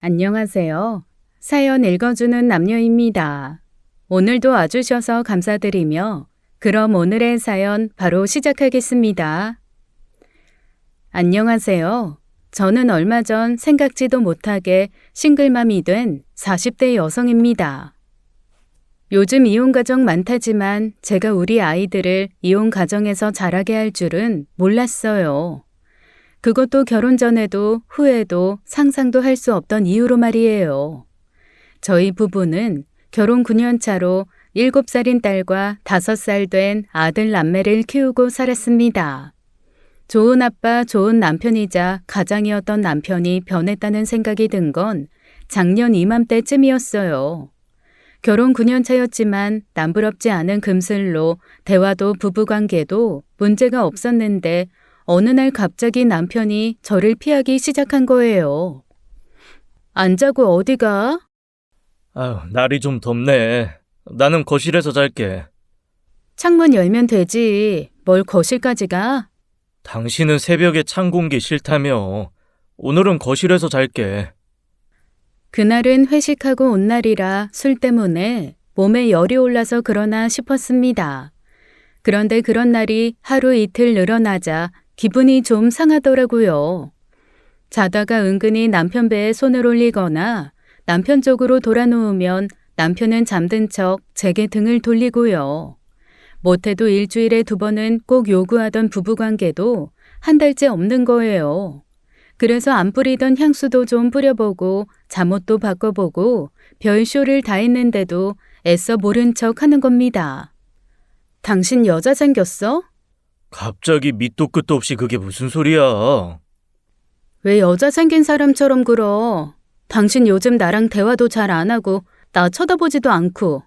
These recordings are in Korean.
안녕하세요. 사연 읽어주는 남녀입니다. 오늘도 와주셔서 감사드리며 그럼 오늘의 사연 바로 시작하겠습니다. 안녕하세요. 저는 얼마 전 생각지도 못하게 싱글맘이 된 40대 여성입니다. 요즘 이혼 가정 많다지만 제가 우리 아이들을 이혼 가정에서 자라게 할 줄은 몰랐어요. 그것도 결혼 전에도 후에도 상상도 할 수 없던 이유로 말이에요. 저희 부부는 결혼 9년 차로 7살인 딸과 5살 된 아들 남매를 키우고 살았습니다. 좋은 아빠, 좋은 남편이자 가장이었던 남편이 변했다는 생각이 든 건 작년 이맘때쯤이었어요. 결혼 9년 차였지만 남부럽지 않은 금슬로 대화도 부부관계도 문제가 없었는데 어느 날 갑자기 남편이 저를 피하기 시작한 거예요. 안 자고 어디 가? 날이 좀 덥네. 나는 거실에서 잘게. 창문 열면 되지. 뭘 거실까지 가? 당신은 새벽에 찬 공기 싫다며. 오늘은 거실에서 잘게. 그날은 회식하고 온 날이라 술 때문에 몸에 열이 올라서 그러나 싶었습니다. 그런데 그런 날이 하루 이틀 늘어나자 기분이 좀 상하더라고요. 자다가 은근히 남편 배에 손을 올리거나 남편 쪽으로 돌아 누우면 남편은 잠든 척 제게 등을 돌리고요. 못해도 일주일에 2번은 꼭 요구하던 부부관계도 한 달째 없는 거예요. 그래서 안 뿌리던 향수도 좀 뿌려보고 잠옷도 바꿔보고 별쇼를 다 했는데도 애써 모른 척 하는 겁니다. 당신 여자 생겼어? 갑자기 밑도 끝도 없이 그게 무슨 소리야? 왜 여자 생긴 사람처럼 굴어? 당신 요즘 나랑 대화도 잘 안 하고 나 쳐다보지도 않고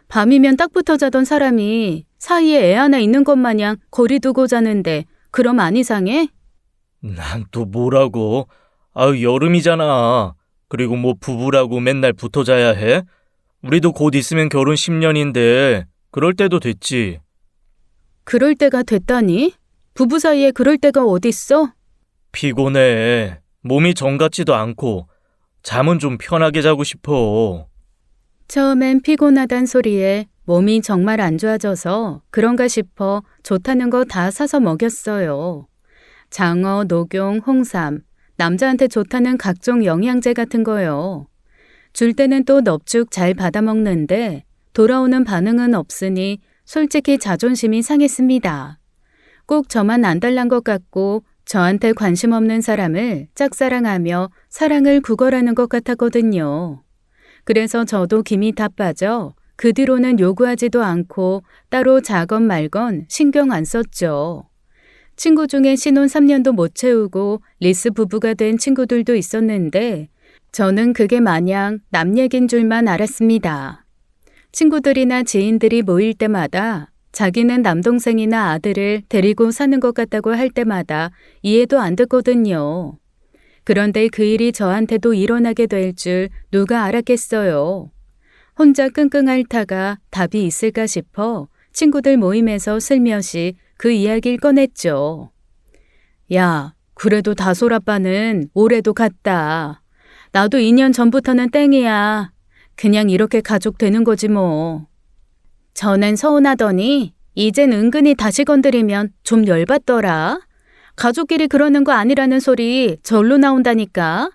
밤이면 딱 붙어 자던 사람이 사이에 애 하나 있는 것 마냥 거리 두고 자는데 그럼 안 이상해? 난 또 뭐라고? 여름이잖아. 그리고 뭐 부부라고 맨날 붙어 자야 해? 우리도 곧 있으면 결혼 10년인데 그럴 때도 됐지. 그럴 때가 됐다니? 부부 사이에 그럴 때가 어딨어? 피곤해. 몸이 정 같지도 않고 잠은 좀 편하게 자고 싶어. 처음엔 피곤하단 소리에 몸이 정말 안 좋아져서 그런가 싶어 좋다는 거 다 사서 먹였어요. 장어, 녹용, 홍삼, 남자한테 좋다는 각종 영양제 같은 거요. 줄 때는 또 넙죽 잘 받아 먹는데 돌아오는 반응은 없으니 솔직히 자존심이 상했습니다. 꼭 저만 안 달란 것 같고 저한테 관심 없는 사람을 짝사랑하며 사랑을 구걸하는 것 같았거든요. 그래서 저도 김이 다 빠져 그 뒤로는 요구하지도 않고 따로 자건 말건 신경 안 썼죠. 친구 중에 신혼 3년도 못 채우고 리스 부부가 된 친구들도 있었는데 저는 그게 마냥 남 얘긴 줄만 알았습니다. 친구들이나 지인들이 모일 때마다 자기는 남동생이나 아들을 데리고 사는 것 같다고 할 때마다 이해도 안 듣거든요. 그런데 그 일이 저한테도 일어나게 될 줄 누가 알았겠어요. 혼자 끙끙 앓다가 답이 있을까 싶어 친구들 모임에서 슬며시 그 이야기를 꺼냈죠. 야, 그래도 다솔아빠는 올해도 갔다. 나도 2년 전부터는 땡이야. 그냥 이렇게 가족 되는 거지 뭐. 저는 서운하더니 이젠 은근히 다시 건드리면 좀 열받더라. 가족끼리 그러는 거 아니라는 소리 절로 나온다니까.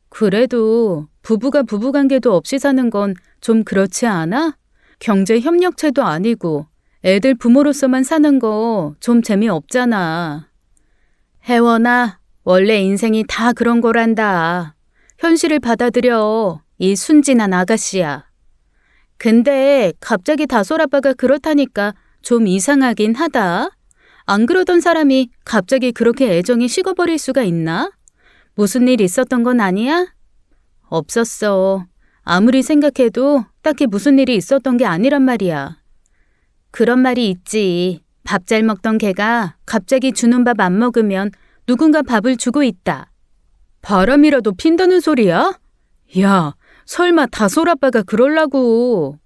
그래도 부부가 부부관계도 없이 사는 건 좀 그렇지 않아? 경제 협력체도 아니고 애들 부모로서만 사는 거 좀 재미없잖아. 혜원아, 원래 인생이 다 그런 거란다. 현실을 받아들여. 이 순진한 아가씨야. 근데 갑자기 다솔아빠가 그렇다니까 좀 이상하긴 하다. 안 그러던 사람이 갑자기 그렇게 애정이 식어버릴 수가 있나? 무슨 일 있었던 건 아니야? 없었어. 아무리 생각해도 딱히 무슨 일이 있었던 게 아니란 말이야. 그런 말이 있지. 밥 잘 먹던 개가 갑자기 주는 밥 안 먹으면 누군가 밥을 주고 있다. 바람이라도 핀다는 소리야? 야, 설마 다솔아빠가 그럴라고.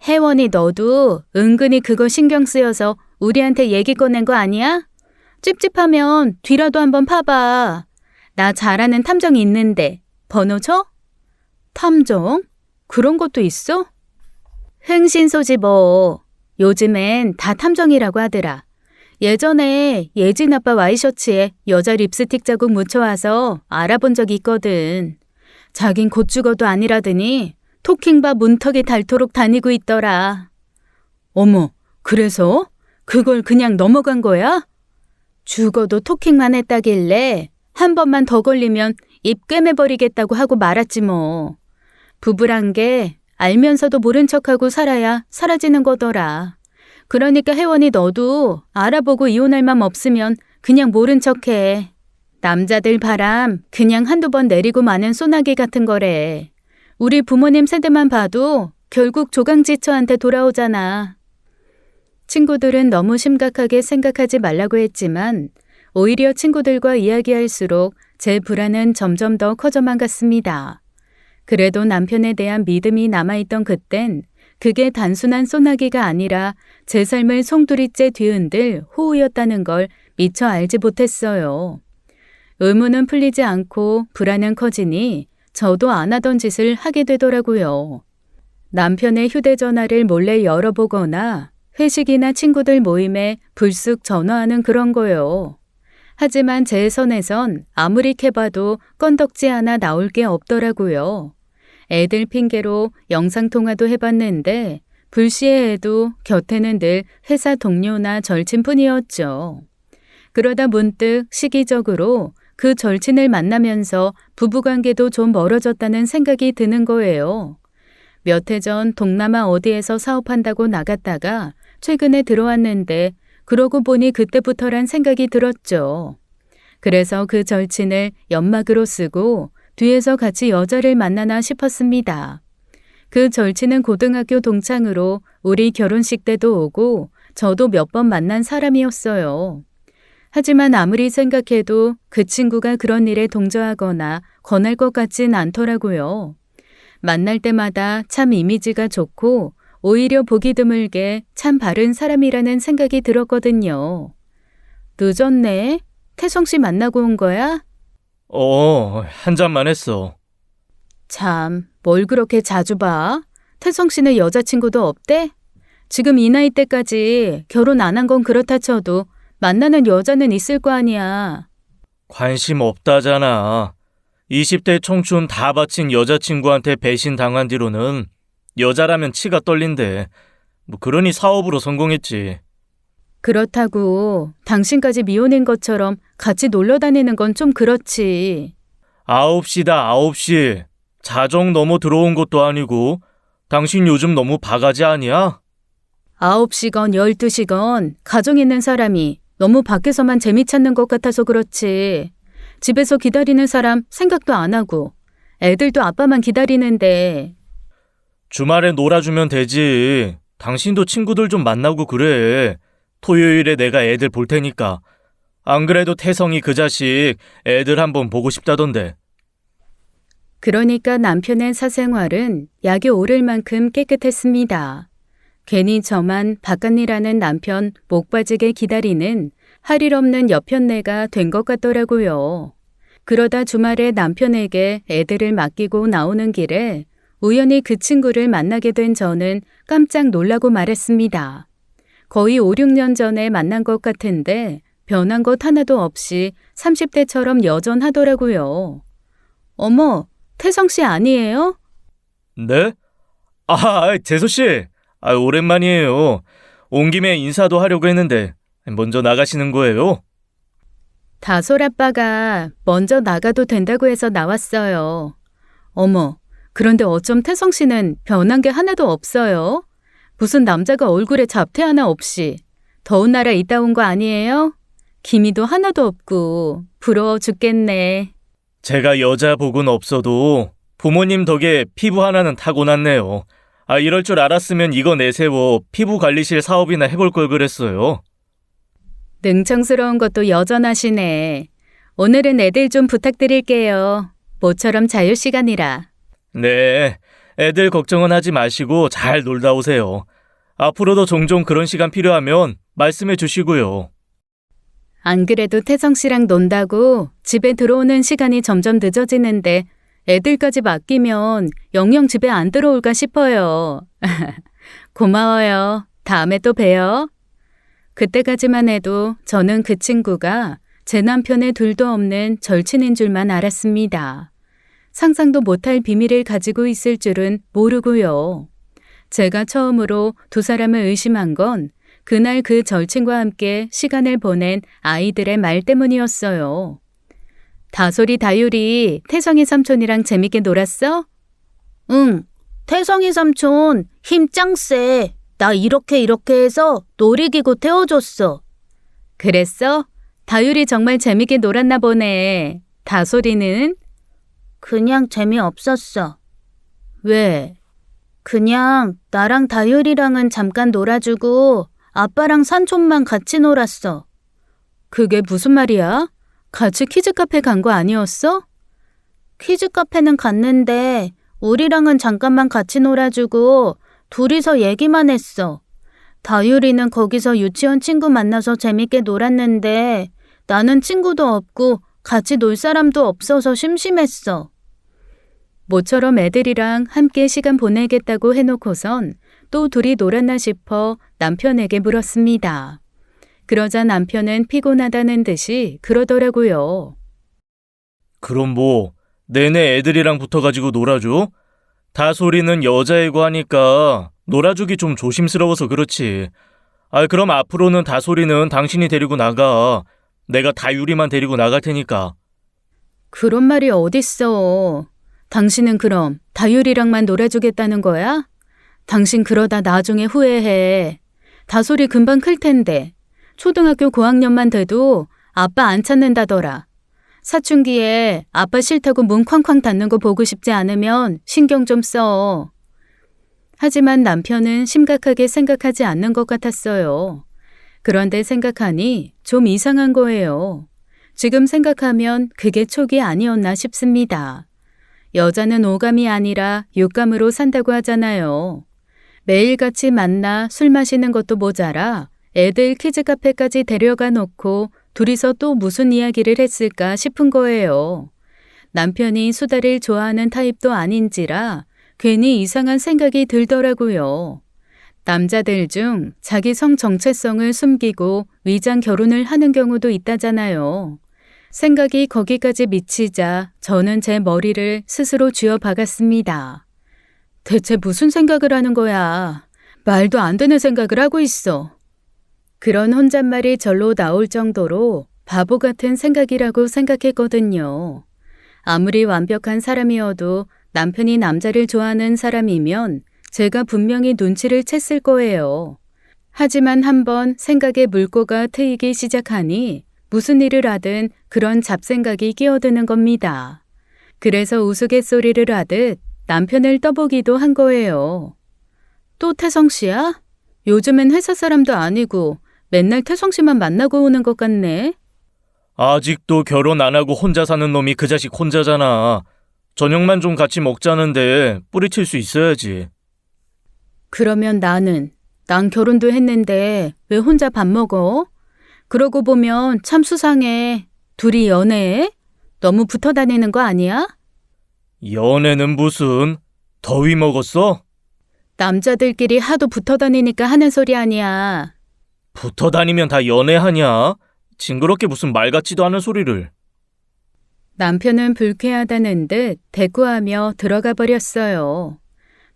혜원이 너도 은근히 그거 신경 쓰여서 우리한테 얘기 꺼낸 거 아니야? 찝찝하면 뒤라도 한번 파봐. 나 잘하는 탐정이 있는데. 번호 줘? 탐정? 그런 것도 있어? 흥신소지 뭐. 요즘엔 다 탐정이라고 하더라. 예전에 예진 아빠 와이셔츠에 여자 립스틱 자국 묻혀와서 알아본 적이 있거든. 자긴 곧 죽어도 아니라더니 토킹바 문턱에 닳도록 다니고 있더라. 어머, 그래서? 그걸 그냥 넘어간 거야? 죽어도 토킹만 했다길래 한 번만 더 걸리면 입 꿰매버리겠다고 하고 말았지 뭐. 부부란 게 알면서도 모른 척하고 살아야 사라지는 거더라. 그러니까 혜원이 너도 알아보고 이혼할 맘 없으면 그냥 모른 척해. 남자들 바람 그냥 한두 번 내리고 마는 소나기 같은 거래. 우리 부모님 세대만 봐도 결국 조강지처한테 돌아오잖아. 친구들은 너무 심각하게 생각하지 말라고 했지만 오히려 친구들과 이야기할수록 제 불안은 점점 더 커져만 갔습니다. 그래도 남편에 대한 믿음이 남아있던 그땐 그게 단순한 소나기가 아니라 제 삶을 송두리째 뒤흔들 호우였다는 걸 미처 알지 못했어요. 의문은 풀리지 않고 불안은 커지니 저도 안 하던 짓을 하게 되더라고요. 남편의 휴대전화를 몰래 열어보거나 회식이나 친구들 모임에 불쑥 전화하는 그런 거요. 하지만 제 선에선 아무리 캐봐도 건덕지 하나 나올 게 없더라고요. 애들 핑계로 영상통화도 해봤는데 불시에 해도 곁에는 늘 회사 동료나 절친뿐이었죠. 그러다 문득 시기적으로 그 절친을 만나면서 부부관계도 좀 멀어졌다는 생각이 드는 거예요. 몇 해 전 동남아 어디에서 사업한다고 나갔다가 최근에 들어왔는데 그러고 보니 그때부터란 생각이 들었죠. 그래서 그 절친을 연막으로 쓰고 뒤에서 같이 여자를 만나나 싶었습니다. 그 절친은 고등학교 동창으로 우리 결혼식 때도 오고 저도 몇 번 만난 사람이었어요. 하지만 아무리 생각해도 그 친구가 그런 일에 동조하거나 권할 것 같진 않더라고요. 만날 때마다 참 이미지가 좋고 오히려 보기 드물게 참 바른 사람이라는 생각이 들었거든요. 늦었네? 태성 씨 만나고 온 거야? 한 잔만 했어. 참, 뭘 그렇게 자주 봐? 태성 씨는 여자친구도 없대? 지금 이 나이 때까지 결혼 안 한 건 그렇다 쳐도 만나는 여자는 있을 거 아니야. 관심 없다잖아. 20대 청춘 다 바친 여자친구한테 배신당한 뒤로는 여자라면 치가 떨린대. 그러니 사업으로 성공했지. 그렇다고 당신까지 미혼인 것처럼 같이 놀러 다니는 건 좀 그렇지. 9시다, 9시. 자정 넘어 들어온 것도 아니고 당신 요즘 너무 바가지 아니야? 9시건 12시건 가정 있는 사람이 너무 밖에서만 재미 찾는 것 같아서 그렇지. 집에서 기다리는 사람 생각도 안 하고 애들도 아빠만 기다리는데. 주말에 놀아주면 되지. 당신도 친구들 좀 만나고 그래. 토요일에 내가 애들 볼 테니까. 안 그래도 태성이 그 자식 애들 한번 보고 싶다던데. 그러니까 남편의 사생활은 약이 오를 만큼 깨끗했습니다. 괜히 저만 바깥일하는 남편 목 빠지게 기다리는 할 일 없는 여편네가 된 것 같더라고요. 그러다 주말에 남편에게 애들을 맡기고 나오는 길에 우연히 그 친구를 만나게 된 저는 깜짝 놀라고 말했습니다. 거의 5, 6년 전에 만난 것 같은데 변한 것 하나도 없이 30대처럼 여전하더라고요. 어머, 태성 씨 아니에요? 네? 재수씨. 오랜만이에요. 온 김에 인사도 하려고 했는데 먼저 나가시는 거예요? 다솔 아빠가 먼저 나가도 된다고 해서 나왔어요. 어머, 그런데 어쩜 태성 씨는 변한 게 하나도 없어요? 무슨 남자가 얼굴에 잡티 하나 없이 더운 나라 있다 온 거 아니에요? 기미도 하나도 없고 부러워 죽겠네. 제가 여자 복은 없어도 부모님 덕에 피부 하나는 타고났네요. 이럴 줄 알았으면 이거 내세워 피부 관리실 사업이나 해볼 걸 그랬어요. 능청스러운 것도 여전하시네. 오늘은 애들 좀 부탁드릴게요. 모처럼 자유시간이라. 네, 애들 걱정은 하지 마시고 잘 놀다 오세요. 앞으로도 종종 그런 시간 필요하면 말씀해 주시고요. 안 그래도 태성 씨랑 논다고 집에 들어오는 시간이 점점 늦어지는데 애들까지 맡기면 영영 집에 안 들어올까 싶어요. 고마워요. 다음에 또 봬요. 그때까지만 해도 저는 그 친구가 제 남편의 둘도 없는 절친인 줄만 알았습니다. 상상도 못할 비밀을 가지고 있을 줄은 모르고요. 제가 처음으로 두 사람을 의심한 건 그날 그 절친과 함께 시간을 보낸 아이들의 말 때문이었어요. 다솔이 다율이 태성이 삼촌이랑 재밌게 놀았어? 응, 태성이 삼촌 힘 짱 세. 나 이렇게 해서 놀이기구 태워줬어. 그랬어? 다율이 정말 재밌게 놀았나 보네. 다솔이는? 그냥 재미없었어. 왜? 그냥 나랑 다율이랑은 잠깐 놀아주고 아빠랑 삼촌만 같이 놀았어. 그게 무슨 말이야? 같이 키즈카페 간 거 아니었어? 키즈카페는 갔는데 우리랑은 잠깐만 같이 놀아주고 둘이서 얘기만 했어. 다율이는 거기서 유치원 친구 만나서 재밌게 놀았는데 나는 친구도 없고 같이 놀 사람도 없어서 심심했어. 모처럼 애들이랑 함께 시간 보내겠다고 해놓고선 또 둘이 놀았나 싶어 남편에게 물었습니다. 그러자 남편은 피곤하다는 듯이 그러더라고요. 그럼 뭐 내내 애들이랑 붙어가지고 놀아줘? 다솔이는 여자애고 하니까 놀아주기 좀 조심스러워서 그렇지. 그럼 앞으로는 다솔이는 당신이 데리고 나가. 내가 다율이만 데리고 나갈 테니까. 그런 말이 어딨어. 당신은 그럼 다율이랑만 놀아주겠다는 거야? 당신 그러다 나중에 후회해. 다솔이 금방 클 텐데. 초등학교 고학년만 돼도 아빠 안 찾는다더라. 사춘기에 아빠 싫다고 문 쾅쾅 닫는 거 보고 싶지 않으면 신경 좀 써. 하지만 남편은 심각하게 생각하지 않는 것 같았어요. 그런데 생각하니 좀 이상한 거예요. 지금 생각하면 그게 촉이 아니었나 싶습니다. 여자는 오감이 아니라 육감으로 산다고 하잖아요. 매일같이 만나 술 마시는 것도 모자라 애들 키즈카페까지 데려가 놓고 둘이서 또 무슨 이야기를 했을까 싶은 거예요. 남편이 수다를 좋아하는 타입도 아닌지라 괜히 이상한 생각이 들더라고요. 남자들 중 자기 성 정체성을 숨기고 위장 결혼을 하는 경우도 있다잖아요. 생각이 거기까지 미치자 저는 제 머리를 스스로 쥐어박았습니다. 대체 무슨 생각을 하는 거야? 말도 안 되는 생각을 하고 있어. 그런 혼잣말이 절로 나올 정도로 바보 같은 생각이라고 생각했거든요. 아무리 완벽한 사람이어도 남편이 남자를 좋아하는 사람이면 제가 분명히 눈치를 챘을 거예요. 하지만 한번 생각의 물꼬가 트이기 시작하니 무슨 일을 하든 그런 잡생각이 끼어드는 겁니다. 그래서 우스갯소리를 하듯 남편을 떠보기도 한 거예요. 또 태성 씨야? 요즘엔 회사 사람도 아니고 맨날 태성 씨만 만나고 오는 것 같네. 아직도 결혼 안 하고 혼자 사는 놈이 그 자식 혼자잖아. 저녁만 좀 같이 먹자는데 뿌리칠 수 있어야지. 그러면 난 결혼도 했는데 왜 혼자 밥 먹어? 그러고 보면 참 수상해. 둘이 연애해? 너무 붙어 다니는 거 아니야? 연애는 무슨? 더위 먹었어? 남자들끼리 하도 붙어 다니니까 하는 소리 아니야. 붙어 다니면 다 연애하냐? 징그럽게 무슨 말 같지도 않은 소리를. 남편은 불쾌하다는 듯 대꾸하며 들어가 버렸어요.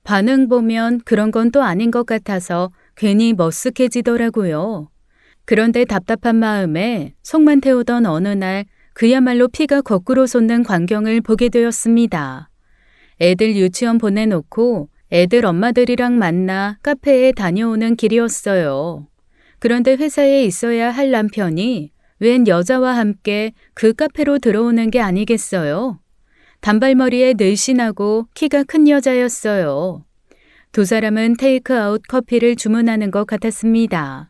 반응 보면 그런 건 또 아닌 것 같아서 괜히 머쓱해지더라고요. 그런데 답답한 마음에 속만 태우던 어느 날 그야말로 피가 거꾸로 솟는 광경을 보게 되었습니다. 애들 유치원 보내놓고 애들 엄마들이랑 만나 카페에 다녀오는 길이었어요. 그런데 회사에 있어야 할 남편이 웬 여자와 함께 그 카페로 들어오는 게 아니겠어요? 단발머리에 늘씬하고 키가 큰 여자였어요. 두 사람은 테이크아웃 커피를 주문하는 것 같았습니다.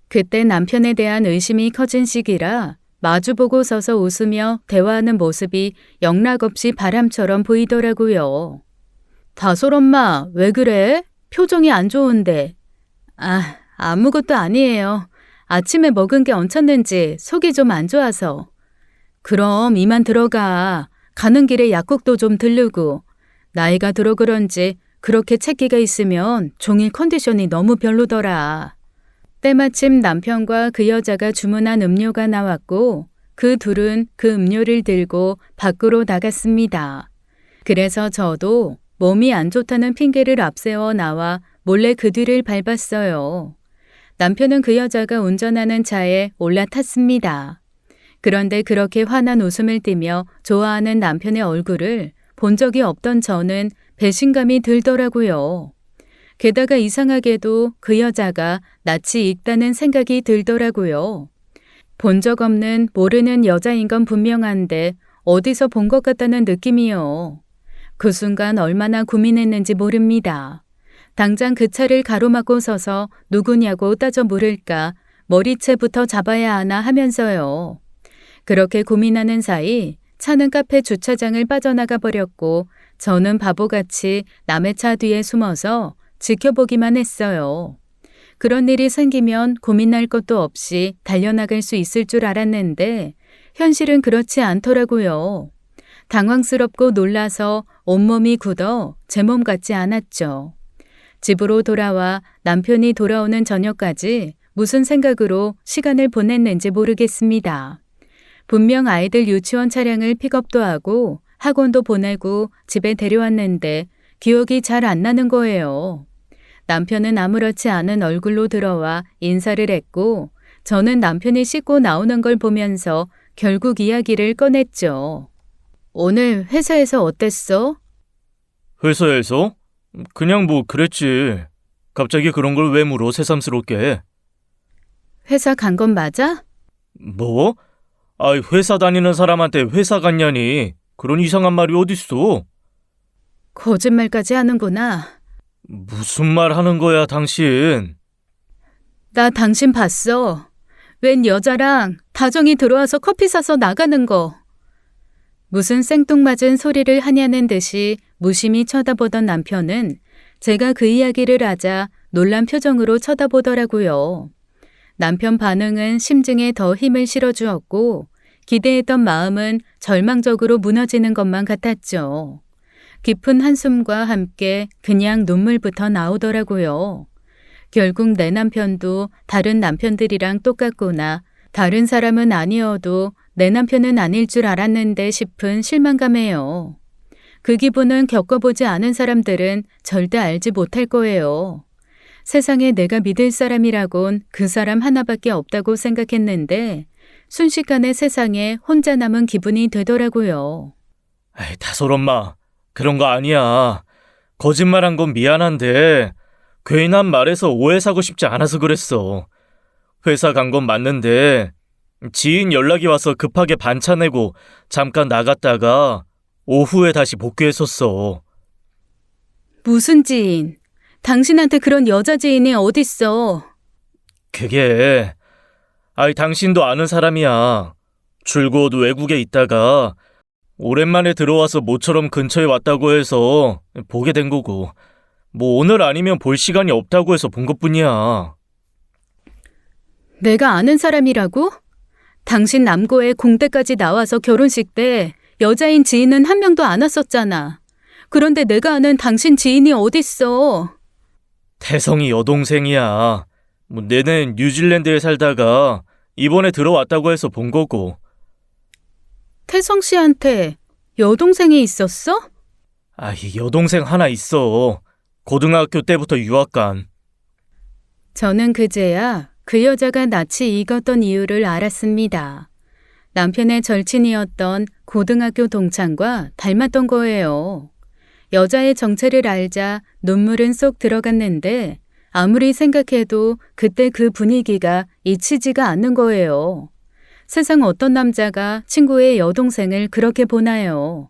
그때 남편에 대한 의심이 커진 시기라 마주보고 서서 웃으며 대화하는 모습이 영락없이 바람처럼 보이더라고요. 다솔 엄마, 왜 그래? 표정이 안 좋은데. 아무것도 아니에요. 아침에 먹은 게 얹혔는지 속이 좀 안 좋아서. 그럼 이만 들어가. 가는 길에 약국도 좀 들르고 나이가 들어 그런지 그렇게 책기가 있으면 종일 컨디션이 너무 별로더라. 때마침 남편과 그 여자가 주문한 음료가 나왔고 그 둘은 그 음료를 들고 밖으로 나갔습니다. 그래서 저도 몸이 안 좋다는 핑계를 앞세워 나와 몰래 그 뒤를 밟았어요. 남편은 그 여자가 운전하는 차에 올라탔습니다. 그런데 그렇게 환한 웃음을 띠며 좋아하는 남편의 얼굴을 본 적이 없던 저는 배신감이 들더라고요. 게다가 이상하게도 그 여자가 낯이 익다는 생각이 들더라고요. 본 적 없는 모르는 여자인 건 분명한데 어디서 본 것 같다는 느낌이요. 그 순간 얼마나 고민했는지 모릅니다. 당장 그 차를 가로막고 서서 누구냐고 따져 물을까 머리채부터 잡아야 하나 하면서요. 그렇게 고민하는 사이 차는 카페 주차장을 빠져나가 버렸고 저는 바보같이 남의 차 뒤에 숨어서 지켜보기만 했어요. 그런 일이 생기면 고민할 것도 없이 달려나갈 수 있을 줄 알았는데 현실은 그렇지 않더라고요. 당황스럽고 놀라서 온몸이 굳어 제 몸 같지 않았죠. 집으로 돌아와 남편이 돌아오는 저녁까지 무슨 생각으로 시간을 보냈는지 모르겠습니다. 분명 아이들 유치원 차량을 픽업도 하고 학원도 보내고 집에 데려왔는데 기억이 잘 안 나는 거예요. 남편은 아무렇지 않은 얼굴로 들어와 인사를 했고 저는 남편이 씻고 나오는 걸 보면서 결국 이야기를 꺼냈죠. 오늘 회사에서 어땠어? 회사에서? 그냥 뭐 그랬지. 갑자기 그런 걸 왜 물어 새삼스럽게. 회사 간 건 맞아? 뭐? 아이 회사 다니는 사람한테 회사 갔냐니. 그런 이상한 말이 어딨어. 거짓말까지 하는구나. 무슨 말 하는 거야 당신. 나 당신 봤어. 웬 여자랑 다정이 들어와서 커피 사서 나가는 거. 무슨 생뚱맞은 소리를 하냐는 듯이 무심히 쳐다보던 남편은 제가 그 이야기를 하자 놀란 표정으로 쳐다보더라고요. 남편 반응은 심증에 더 힘을 실어주었고 기대했던 마음은 절망적으로 무너지는 것만 같았죠. 깊은 한숨과 함께 그냥 눈물부터 나오더라고요. 결국 내 남편도 다른 남편들이랑 똑같구나. 다른 사람은 아니어도 내 남편은 아닐 줄 알았는데 싶은 실망감이에요. 그 기분은 겪어보지 않은 사람들은 절대 알지 못할 거예요. 세상에 내가 믿을 사람이라곤 그 사람 하나밖에 없다고 생각했는데 순식간에 세상에 혼자 남은 기분이 되더라고요. 에이, 다솔 엄마. 그런 거 아니야. 거짓말한 건 미안한데 괜한 말에서 오해 사고 싶지 않아서 그랬어. 회사 간 건 맞는데 지인 연락이 와서 급하게 반차 내고 잠깐 나갔다가 오후에 다시 복귀했었어. 무슨 지인? 당신한테 그런 여자 지인이 어딨어? 그게 아이 당신도 아는 사람이야. 줄곧 외국에 있다가 오랜만에 들어와서 모처럼 근처에 왔다고 해서 보게 된 거고 뭐 오늘 아니면 볼 시간이 없다고 해서 본 것뿐이야. 내가 아는 사람이라고? 당신 남고에 공대까지 나와서 결혼식 때 여자인 지인은 한 명도 안 왔었잖아. 그런데 내가 아는 당신 지인이 어딨어? 태성이 여동생이야. 뭐 내는 뉴질랜드에 살다가 이번에 들어왔다고 해서 본 거고. 태성 씨한테 여동생이 있었어? 이 여동생 하나 있어. 고등학교 때부터 유학 간. 저는 그제야 그 여자가 낯이 익었던 이유를 알았습니다. 남편의 절친이었던 고등학교 동창과 닮았던 거예요. 여자의 정체를 알자 눈물은 쏙 들어갔는데 아무리 생각해도 그때 그 분위기가 잊히지가 않는 거예요. 세상 어떤 남자가 친구의 여동생을 그렇게 보나요?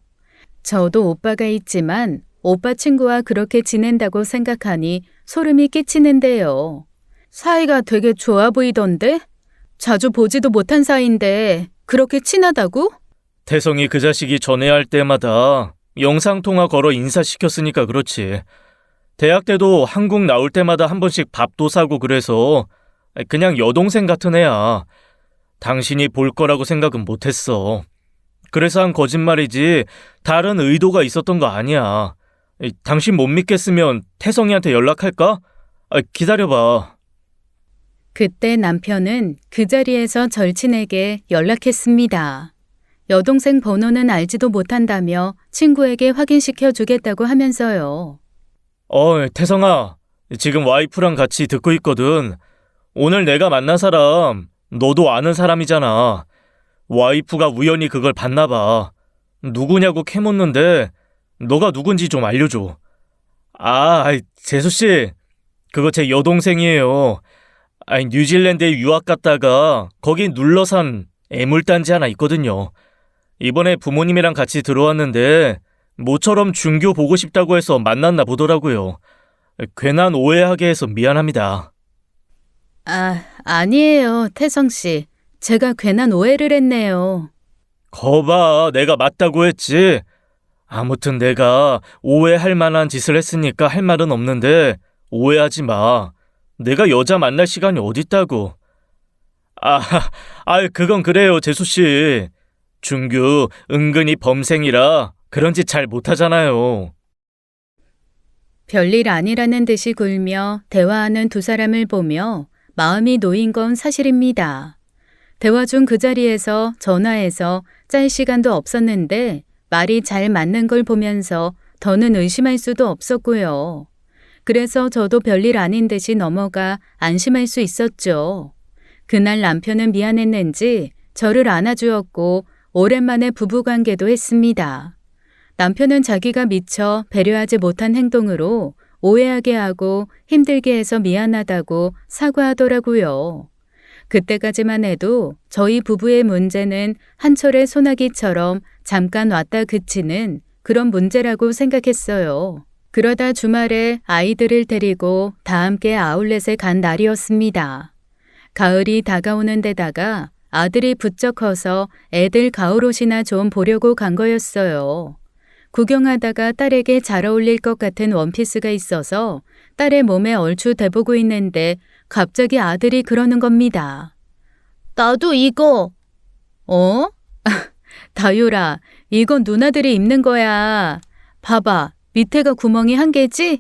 저도 오빠가 있지만 오빠 친구와 그렇게 지낸다고 생각하니 소름이 끼치는데요. 사이가 되게 좋아 보이던데? 자주 보지도 못한 사이인데 그렇게 친하다고? 태성이 그 자식이 전화할 때마다 영상통화 걸어 인사시켰으니까 그렇지. 대학 때도 한국 나올 때마다 한 번씩 밥도 사고 그래서 그냥 여동생 같은 애야. 당신이 볼 거라고 생각은 못했어. 그래서 한 거짓말이지 다른 의도가 있었던 거 아니야. 당신 못 믿겠으면 태성이한테 연락할까? 기다려봐. 그때 남편은 그 자리에서 절친에게 연락했습니다. 여동생 번호는 알지도 못한다며 친구에게 확인시켜 주겠다고 하면서요. 태성아. 지금 와이프랑 같이 듣고 있거든. 오늘 내가 만난 사람, 너도 아는 사람이잖아. 와이프가 우연히 그걸 봤나 봐. 누구냐고 캐묻는데 너가 누군지 좀 알려줘. 재수씨. 그거 제 여동생이에요. 뉴질랜드에 유학 갔다가 거기 눌러 산 애물단지 하나 있거든요. 이번에 부모님이랑 같이 들어왔는데 모처럼 준교 보고 싶다고 해서 만났나 보더라고요. 괜한 오해하게 해서 미안합니다. 아니에요, 태성 씨. 제가 괜한 오해를 했네요. 거봐, 내가 맞다고 했지. 아무튼 내가 오해할 만한 짓을 했으니까 할 말은 없는데 오해하지 마. 내가 여자 만날 시간이 어딨다고. 그건 그래요, 재수씨. 준규 은근히 범생이라 그런 짓 잘 못하잖아요. 별일 아니라는 듯이 굴며 대화하는 두 사람을 보며 마음이 놓인 건 사실입니다. 대화 중 그 자리에서 전화해서 짤 시간도 없었는데 말이 잘 맞는 걸 보면서 더는 의심할 수도 없었고요. 그래서 저도 별일 아닌 듯이 넘어가 안심할 수 있었죠. 그날 남편은 미안했는지 저를 안아주었고 오랜만에 부부관계도 했습니다. 남편은 자기가 미처 배려하지 못한 행동으로 오해하게 하고 힘들게 해서 미안하다고 사과하더라고요. 그때까지만 해도 저희 부부의 문제는 한철의 소나기처럼 잠깐 왔다 그치는 그런 문제라고 생각했어요. 그러다 주말에 아이들을 데리고 다 함께 아울렛에 간 날이었습니다. 가을이 다가오는 데다가 아들이 부쩍 커서 애들 가을옷이나 좀 보려고 간 거였어요. 구경하다가 딸에게 잘 어울릴 것 같은 원피스가 있어서 딸의 몸에 얼추 대보고 있는데 갑자기 아들이 그러는 겁니다. 나도 이거. 다유라, 이건 누나들이 입는 거야. 봐봐, 밑에가 구멍이 1개지?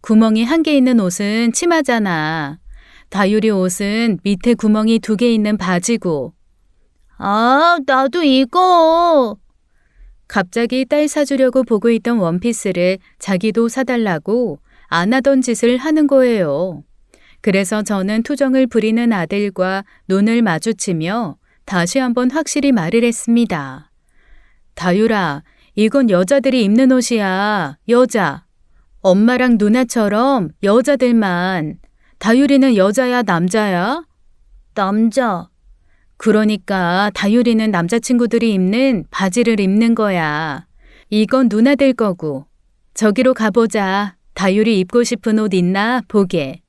구멍이 1개 있는 옷은 치마잖아. 다유리 옷은 밑에 구멍이 2개 있는 바지고. 나도 이거. 갑자기 딸 사주려고 보고 있던 원피스를 자기도 사달라고 안 하던 짓을 하는 거예요. 그래서 저는 투정을 부리는 아들과 눈을 마주치며 다시 한번 확실히 말을 했습니다. 다유라, 이건 여자들이 입는 옷이야. 여자. 엄마랑 누나처럼 여자들만. 다유리는 여자야, 남자야? 남자. 그러니까 다유리는 남자친구들이 입는 바지를 입는 거야. 이건 누나들 거고. 저기로 가보자. 다유리 입고 싶은 옷 있나 보게.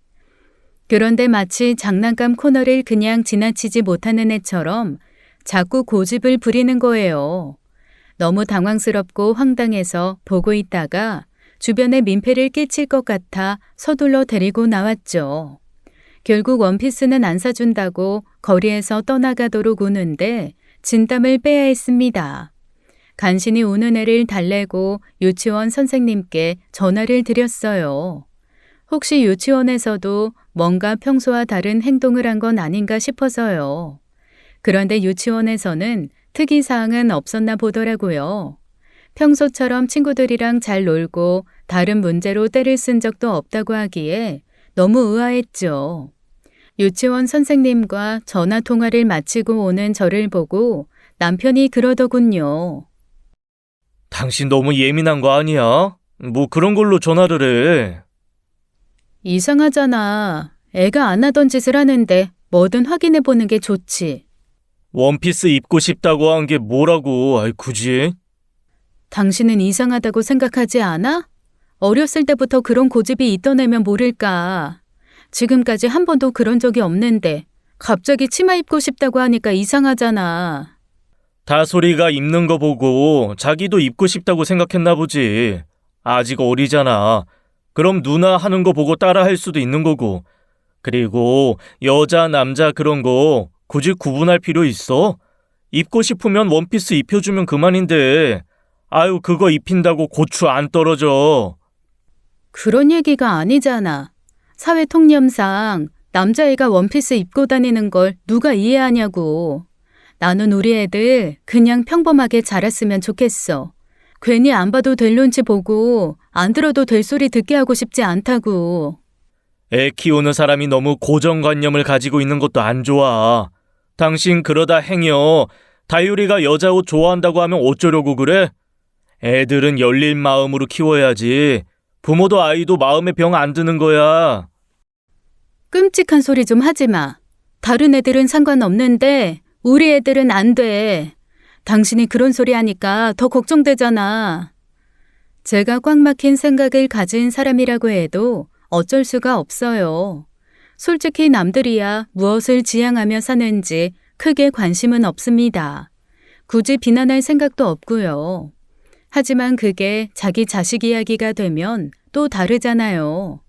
그런데 마치 장난감 코너를 그냥 지나치지 못하는 애처럼 자꾸 고집을 부리는 거예요. 너무 당황스럽고 황당해서 보고 있다가 주변에 민폐를 끼칠 것 같아 서둘러 데리고 나왔죠. 결국 원피스는 안 사준다고 거리에서 떠나가도록 우는데 진땀을 빼야 했습니다. 간신히 우는 애를 달래고 유치원 선생님께 전화를 드렸어요. 혹시 유치원에서도 뭔가 평소와 다른 행동을 한 건 아닌가 싶어서요. 그런데 유치원에서는 특이사항은 없었나 보더라고요. 평소처럼 친구들이랑 잘 놀고 다른 문제로 때를 쓴 적도 없다고 하기에 너무 의아했죠. 유치원 선생님과 전화 통화를 마치고 오는 저를 보고 남편이 그러더군요. 당신 너무 예민한 거 아니야? 뭐 그런 걸로 전화를 해. 이상하잖아. 애가 안 하던 짓을 하는데 뭐든 확인해 보는 게 좋지. 원피스 입고 싶다고 한 게 뭐라고, 굳이? 당신은 이상하다고 생각하지 않아? 어렸을 때부터 그런 고집이 있던 애면 모를까. 지금까지 한 번도 그런 적이 없는데 갑자기 치마 입고 싶다고 하니까 이상하잖아. 다솔이가 입는 거 보고 자기도 입고 싶다고 생각했나 보지. 아직 어리잖아. 그럼 누나 하는 거 보고 따라 할 수도 있는 거고. 그리고 여자, 남자 그런 거 굳이 구분할 필요 있어? 입고 싶으면 원피스 입혀주면 그만인데. 아유, 그거 입힌다고 고추 안 떨어져. 그런 얘기가 아니잖아. 사회 통념상 남자애가 원피스 입고 다니는 걸 누가 이해하냐고. 나는 우리 애들 그냥 평범하게 자랐으면 좋겠어. 괜히 안 봐도 될 눈치 보고 안 들어도 될 소리 듣게 하고 싶지 않다고. 애 키우는 사람이 너무 고정관념을 가지고 있는 것도 안 좋아. 당신 그러다 행여 다유리가 여자 옷 좋아한다고 하면 어쩌려고 그래? 애들은 열린 마음으로 키워야지. 부모도 아이도 마음에 병 안 드는 거야. 끔찍한 소리 좀 하지 마. 다른 애들은 상관없는데 우리 애들은 안 돼. 당신이 그런 소리 하니까 더 걱정되잖아. 제가 꽉 막힌 생각을 가진 사람이라고 해도 어쩔 수가 없어요. 솔직히 남들이야 무엇을 지향하며 사는지 크게 관심은 없습니다. 굳이 비난할 생각도 없고요. 하지만 그게 자기 자식 이야기가 되면 또 다르잖아요.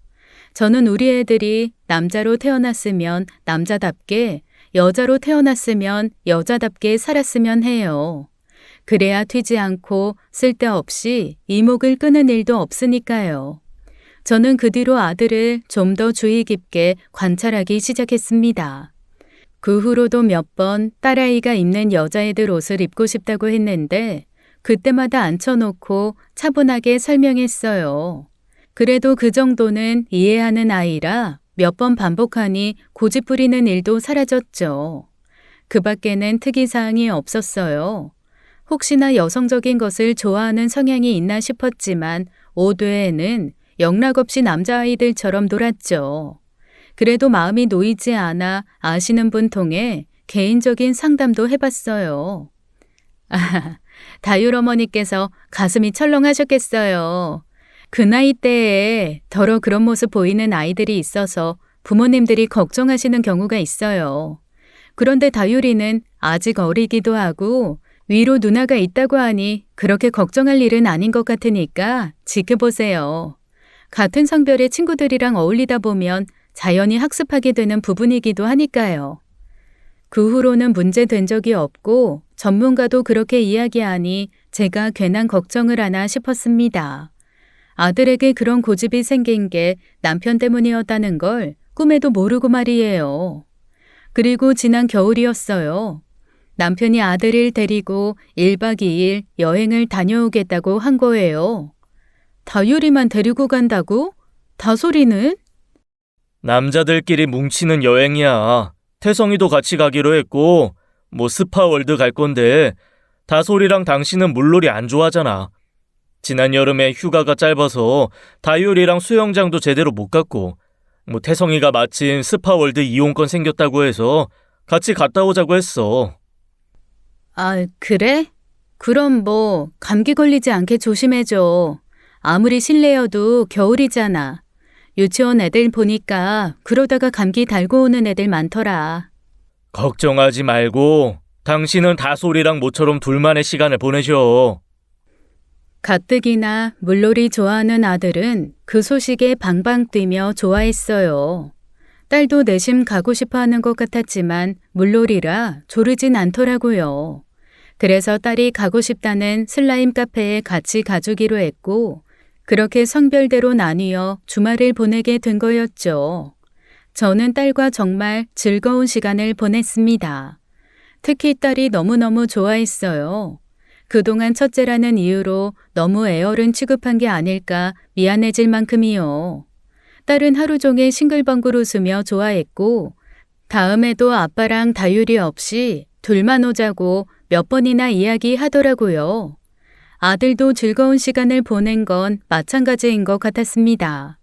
저는 우리 애들이 남자로 태어났으면 남자답게, 여자로 태어났으면 여자답게 살았으면 해요. 그래야 튀지 않고 쓸데없이 이목을 끄는 일도 없으니까요. 저는 그 뒤로 아들을 좀 더 주의 깊게 관찰하기 시작했습니다. 그 후로도 몇 번 딸아이가 입는 여자애들 옷을 입고 싶다고 했는데 그때마다 앉혀놓고 차분하게 설명했어요. 그래도 그 정도는 이해하는 아이라 몇 번 반복하니 고집 부리는 일도 사라졌죠. 그 밖에는 특이사항이 없었어요. 혹시나 여성적인 것을 좋아하는 성향이 있나 싶었지만 옷 외에는 영락없이 남자아이들처럼 놀았죠. 그래도 마음이 놓이지 않아 아시는 분 통해 개인적인 상담도 해봤어요. 다율 어머니께서 가슴이 철렁하셨겠어요. 그 나이 때에 더러 그런 모습 보이는 아이들이 있어서 부모님들이 걱정하시는 경우가 있어요. 그런데 다율이는 아직 어리기도 하고 위로 누나가 있다고 하니 그렇게 걱정할 일은 아닌 것 같으니까 지켜보세요. 같은 성별의 친구들이랑 어울리다 보면 자연히 학습하게 되는 부분이기도 하니까요. 그 후로는 문제된 적이 없고 전문가도 그렇게 이야기하니 제가 괜한 걱정을 하나 싶었습니다. 아들에게 그런 고집이 생긴 게 남편 때문이었다는 걸 꿈에도 모르고 말이에요. 그리고 지난 겨울이었어요. 남편이 아들을 데리고 1박 2일 여행을 다녀오겠다고 한 거예요. 다율이만 데리고 간다고? 다솔이는? 남자들끼리 뭉치는 여행이야. 태성이도 같이 가기로 했고, 뭐 스파월드 갈 건데, 다솔이랑 당신은 물놀이 안 좋아하잖아. 지난 여름에 휴가가 짧아서 다율이랑 수영장도 제대로 못 갔고, 뭐 태성이가 마침 스파월드 이용권 생겼다고 해서 같이 갔다 오자고 했어. 아, 그래? 그럼 뭐 감기 걸리지 않게 조심해줘. 아무리 실내여도 겨울이잖아. 유치원 애들 보니까 그러다가 감기 달고 오는 애들 많더라. 걱정하지 말고 당신은 다솔이랑 모처럼 둘만의 시간을 보내셔. 가뜩이나 물놀이 좋아하는 아들은 그 소식에 방방 뛰며 좋아했어요. 딸도 내심 가고 싶어 하는 것 같았지만 물놀이라 조르진 않더라고요. 그래서 딸이 가고 싶다는 슬라임 카페에 같이 가주기로 했고 그렇게 성별대로 나뉘어 주말을 보내게 된 거였죠. 저는 딸과 정말 즐거운 시간을 보냈습니다. 특히 딸이 너무너무 좋아했어요. 그동안 첫째라는 이유로 너무 애어른 취급한 게 아닐까 미안해질 만큼이요. 딸은 하루 종일 싱글벙글 웃으며 좋아했고 다음에도 아빠랑 다율이 없이 둘만 오자고 몇 번이나 이야기하더라고요. 아들도 즐거운 시간을 보낸 건 마찬가지인 것 같았습니다.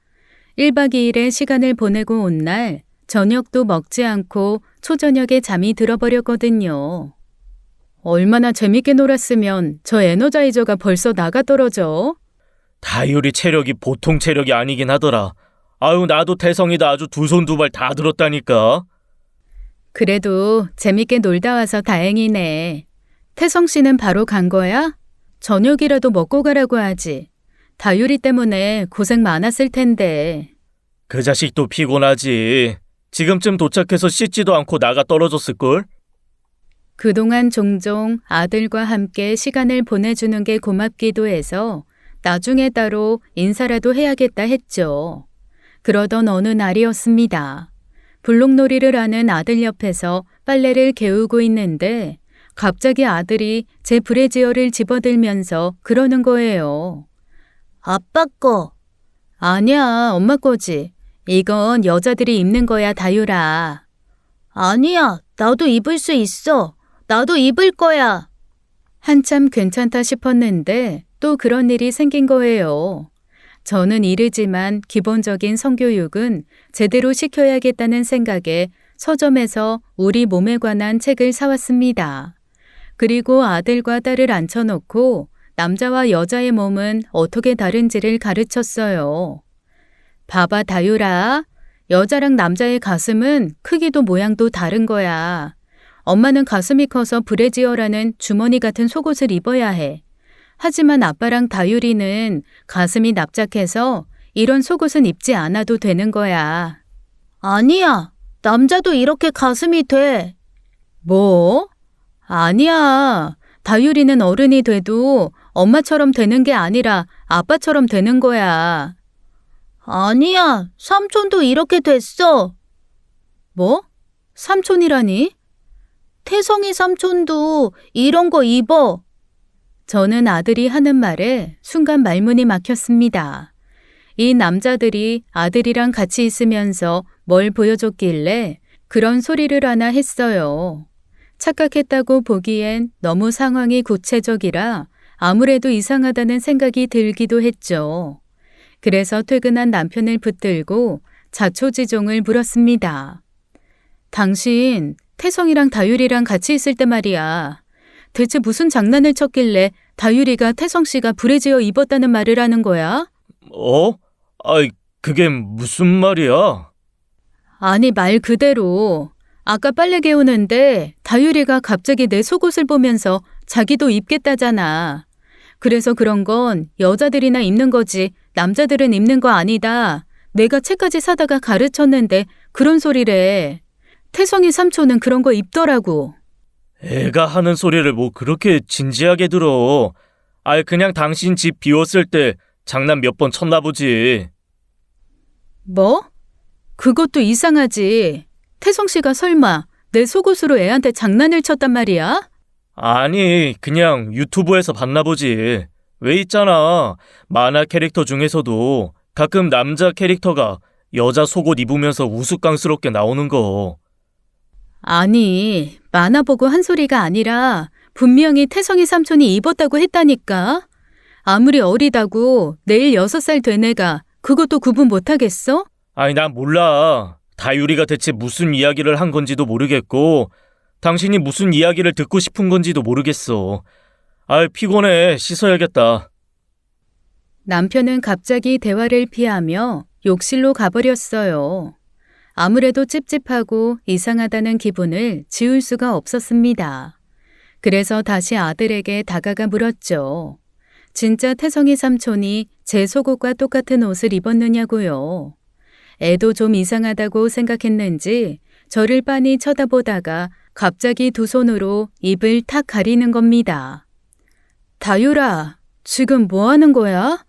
1박 2일의 시간을 보내고 온 날 저녁도 먹지 않고 초저녁에 잠이 들어버렸거든요. 얼마나 재밌게 놀았으면 저 에너자이저가 벌써 나가 떨어져? 다율이 체력이 보통 체력이 아니긴 하더라. 아유, 나도 태성이도 아주 두 손 두 발 다 들었다니까. 그래도 재밌게 놀다 와서 다행이네. 태성 씨는 바로 간 거야? 저녁이라도 먹고 가라고 하지. 다율이 때문에 고생 많았을 텐데. 그 자식도 피곤하지. 지금쯤 도착해서 씻지도 않고 나가 떨어졌을걸? 그동안 종종 아들과 함께 시간을 보내주는 게 고맙기도 해서 나중에 따로 인사라도 해야겠다 했죠. 그러던 어느 날이었습니다. 블록놀이를 하는 아들 옆에서 빨래를 개우고 있는데 갑자기 아들이 제 브래지어를 집어들면서 그러는 거예요. 아빠 거. 아니야, 엄마 거지. 이건 여자들이 입는 거야, 다유라. 아니야, 나도 입을 수 있어. 나도 입을 거야. 한참 괜찮다 싶었는데 또 그런 일이 생긴 거예요. 저는 이르지만 기본적인 성교육은 제대로 시켜야겠다는 생각에 서점에서 우리 몸에 관한 책을 사왔습니다. 그리고 아들과 딸을 앉혀놓고 남자와 여자의 몸은 어떻게 다른지를 가르쳤어요. 봐봐, 다유라. 여자랑 남자의 가슴은 크기도 모양도 다른 거야. 엄마는 가슴이 커서 브래지어라는 주머니 같은 속옷을 입어야 해. 하지만 아빠랑 다유리는 가슴이 납작해서 이런 속옷은 입지 않아도 되는 거야. 아니야. 남자도 이렇게 가슴이 돼. 뭐? 아니야. 다유리는 어른이 돼도 엄마처럼 되는 게 아니라 아빠처럼 되는 거야. 아니야. 삼촌도 이렇게 됐어. 뭐? 삼촌이라니? 태성이 삼촌도 이런 거 입어. 저는 아들이 하는 말에 순간 말문이 막혔습니다. 이 남자들이 아들이랑 같이 있으면서 뭘 보여줬길래 그런 소리를 하나 했어요. 착각했다고 보기엔 너무 상황이 구체적이라 아무래도 이상하다는 생각이 들기도 했죠. 그래서 퇴근한 남편을 붙들고 자초지종을 물었습니다. 당신 태성이랑 다유리랑 같이 있을 때 말이야. 대체 무슨 장난을 쳤길래 다유리가 태성 씨가 브래지어 입었다는 말을 하는 거야? 아이, 그게 무슨 말이야? 아니, 말 그대로. 아까 빨래 개우는데 다유리가 갑자기 내 속옷을 보면서 자기도 입겠다잖아. 그래서 그런 건 여자들이나 입는 거지 남자들은 입는 거 아니다. 내가 책까지 사다가 가르쳤는데 그런 소리래. 태성이 삼촌은 그런 거 입더라고. 애가 하는 소리를 뭐 그렇게 진지하게 들어. 그냥 당신 집 비웠을 때 장난 몇 번 쳤나 보지. 뭐? 그것도 이상하지. 태성 씨가 설마 내 속옷으로 애한테 장난을 쳤단 말이야? 아니, 그냥 유튜브에서 봤나 보지. 왜 있잖아. 만화 캐릭터 중에서도 가끔 남자 캐릭터가 여자 속옷 입으면서 우스꽝스럽게 나오는 거. 아니, 만화 보고 한 소리가 아니라 분명히 태성이 삼촌이 입었다고 했다니까. 아무리 어리다고 내일 6살 된 애가 그것도 구분 못하겠어? 난 몰라. 다유리가 대체 무슨 이야기를 한 건지도 모르겠고 당신이 무슨 이야기를 듣고 싶은 건지도 모르겠어. 피곤해. 씻어야겠다. 남편은 갑자기 대화를 피하며 욕실로 가버렸어요. 아무래도 찝찝하고 이상하다는 기분을 지울 수가 없었습니다. 그래서 다시 아들에게 다가가 물었죠. 진짜 태성이 삼촌이 제 속옷과 똑같은 옷을 입었느냐고요. 애도 좀 이상하다고 생각했는지 저를 빤히 쳐다보다가 갑자기 두 손으로 입을 탁 가리는 겁니다. 다유라, 지금 뭐 하는 거야?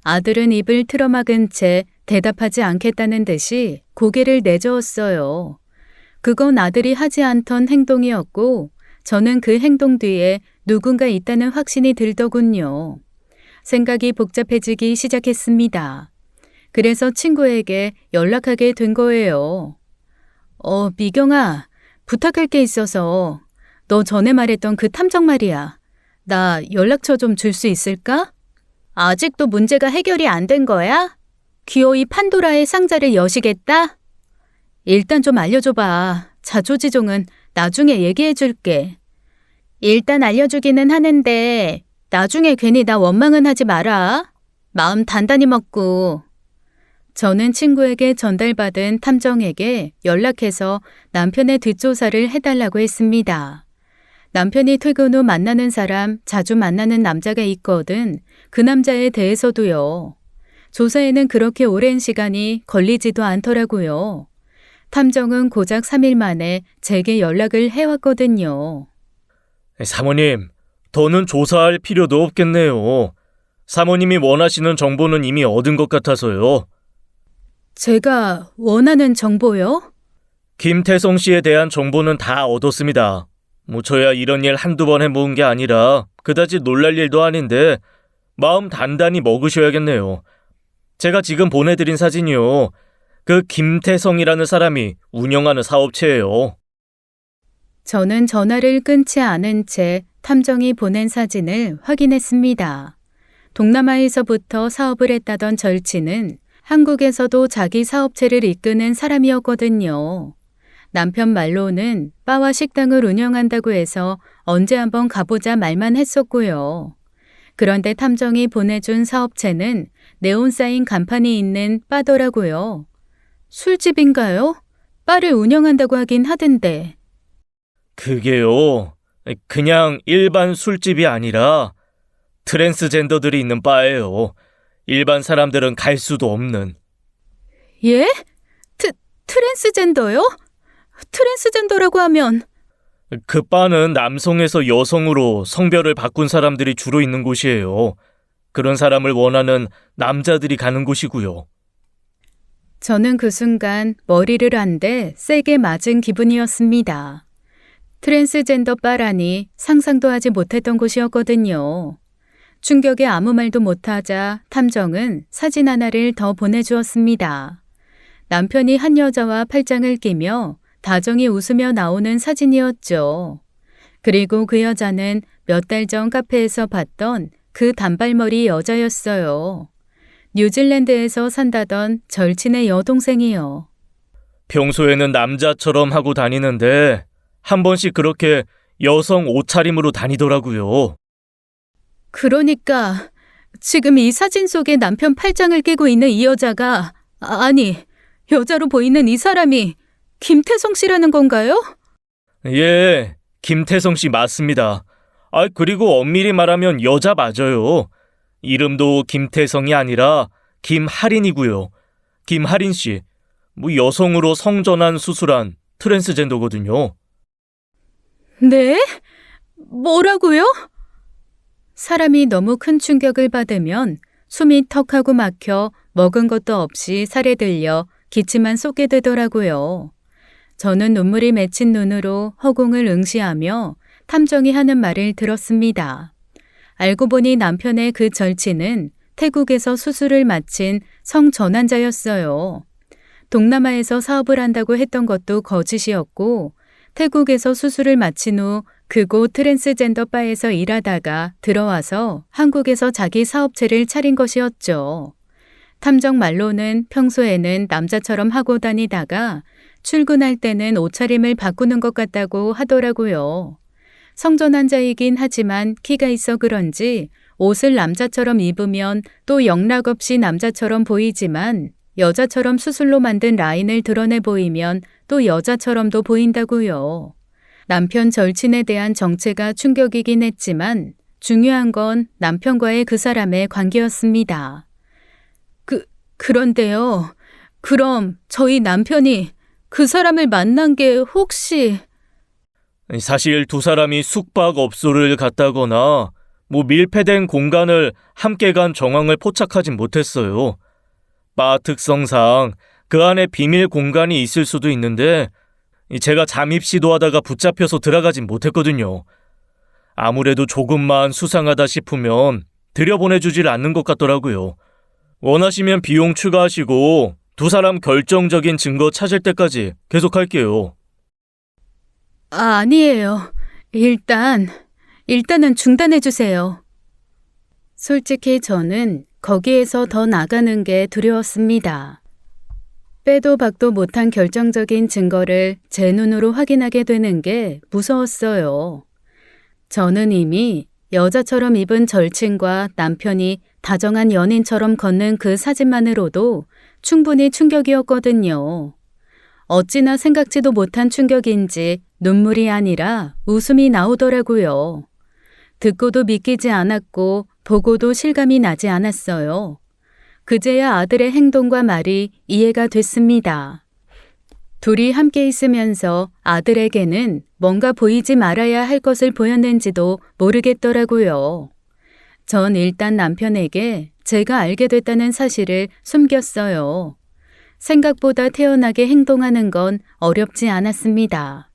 아들은 입을 틀어막은 채 대답하지 않겠다는 듯이 고개를 내저었어요. 그건 아들이 하지 않던 행동이었고 저는 그 행동 뒤에 누군가 있다는 확신이 들더군요. 생각이 복잡해지기 시작했습니다. 그래서 친구에게 연락하게 된 거예요. 미경아, 부탁할 게 있어서 너 전에 말했던 그 탐정 말이야. 나 연락처 좀 줄 수 있을까? 아직도 문제가 해결이 안 된 거야? 기어이 판도라의 상자를 여시겠다? 일단 좀 알려줘봐. 자초지종은 나중에 얘기해줄게. 일단 알려주기는 하는데 나중에 괜히 나 원망은 하지 마라. 마음 단단히 먹고. 저는 친구에게 전달받은 탐정에게 연락해서 남편의 뒷조사를 해달라고 했습니다. 남편이 퇴근 후 만나는 사람, 자주 만나는 남자가 있거든. 그 남자에 대해서도요. 조사에는 그렇게 오랜 시간이 걸리지도 않더라고요. 탐정은 고작 3일 만에 제게 연락을 해왔거든요. 사모님, 더는 조사할 필요도 없겠네요. 사모님이 원하시는 정보는 이미 얻은 것 같아서요. 제가 원하는 정보요? 김태성 씨에 대한 정보는 다 얻었습니다. 저야 이런 일 한두 번 해본 게 아니라 그다지 놀랄 일도 아닌데 마음 단단히 먹으셔야겠네요. 제가 지금 보내드린 사진이요. 그 김태성이라는 사람이 운영하는 사업체예요. 저는 전화를 끊지 않은 채 탐정이 보낸 사진을 확인했습니다. 동남아에서부터 사업을 했다던 절친은 한국에서도 자기 사업체를 이끄는 사람이었거든요. 남편 말로는 바와 식당을 운영한다고 해서 언제 한번 가보자 말만 했었고요. 그런데 탐정이 보내준 사업체는 네온사인 간판이 있는 바더라고요. 술집인가요? 바를 운영한다고 하긴 하던데. 그게요. 그냥 일반 술집이 아니라 트랜스젠더들이 있는 바예요. 일반 사람들은 갈 수도 없는. 예? 트랜스젠더요? 트랜스젠더라고 하면 그 바는 남성에서 여성으로 성별을 바꾼 사람들이 주로 있는 곳이에요. 그런 사람을 원하는 남자들이 가는 곳이고요. 저는 그 순간 머리를 한 대 세게 맞은 기분이었습니다. 트랜스젠더 바라니 상상도 하지 못했던 곳이었거든요. 충격에 아무 말도 못하자 탐정은 사진 하나를 더 보내주었습니다. 남편이 한 여자와 팔짱을 끼며 다정히 웃으며 나오는 사진이었죠. 그리고 그 여자는 몇 달 전 카페에서 봤던 그 단발머리 여자였어요. 뉴질랜드에서 산다던 절친의 여동생이요. 평소에는 남자처럼 하고 다니는데 한 번씩 그렇게 여성 옷차림으로 다니더라고요. 그러니까 지금 이 사진 속에 남편 팔짱을 끼고 있는 이 여자가 아니 여자로 보이는 이 사람이 김태성 씨라는 건가요? 예, 김태성 씨 맞습니다. 그리고 엄밀히 말하면 여자 맞아요. 이름도 김태성이 아니라 김하린이고요. 김하린 씨, 여성으로 성전환 수술한 트랜스젠더거든요. 네? 뭐라고요? 사람이 너무 큰 충격을 받으면 숨이 턱하고 막혀 먹은 것도 없이 살에 들려 기침만 쏟게 되더라고요. 저는 눈물이 맺힌 눈으로 허공을 응시하며 탐정이 하는 말을 들었습니다. 알고 보니 남편의 그 절친은 태국에서 수술을 마친 성전환자였어요. 동남아에서 사업을 한다고 했던 것도 거짓이었고 태국에서 수술을 마친 후 그곳 트랜스젠더 바에서 일하다가 들어와서 한국에서 자기 사업체를 차린 것이었죠. 탐정 말로는 평소에는 남자처럼 하고 다니다가 출근할 때는 옷차림을 바꾸는 것 같다고 하더라고요. 성전환자이긴 하지만 키가 있어 그런지 옷을 남자처럼 입으면 또 영락없이 남자처럼 보이지만 여자처럼 수술로 만든 라인을 드러내 보이면 또 여자처럼도 보인다고요. 남편 절친에 대한 정체가 충격이긴 했지만 중요한 건 남편과의 그 사람의 관계였습니다. 그런데요. 그럼 저희 남편이 그 사람을 만난 게 혹시... 사실 두 사람이 숙박업소를 갔다거나 밀폐된 공간을 함께 간 정황을 포착하진 못했어요. 바 특성상 그 안에 비밀 공간이 있을 수도 있는데 제가 잠입 시도하다가 붙잡혀서 들어가진 못했거든요. 아무래도 조금만 수상하다 싶으면 들여보내주질 않는 것 같더라고요. 원하시면 비용 추가하시고 두 사람 결정적인 증거 찾을 때까지 계속할게요. 아니에요. 일단은 중단해 주세요. 솔직히 저는 거기에서 더 나가는 게 두려웠습니다. 빼도 박도 못한 결정적인 증거를 제 눈으로 확인하게 되는 게 무서웠어요. 저는 이미 여자처럼 입은 절친과 남편이 다정한 연인처럼 걷는 그 사진만으로도 충분히 충격이었거든요. 어찌나 생각지도 못한 충격인지 눈물이 아니라 웃음이 나오더라고요. 듣고도 믿기지 않았고 보고도 실감이 나지 않았어요. 그제야 아들의 행동과 말이 이해가 됐습니다. 둘이 함께 있으면서 아들에게는 뭔가 보이지 말아야 할 것을 보였는지도 모르겠더라고요. 전 일단 남편에게 제가 알게 됐다는 사실을 숨겼어요. 생각보다 태연하게 행동하는 건 어렵지 않았습니다.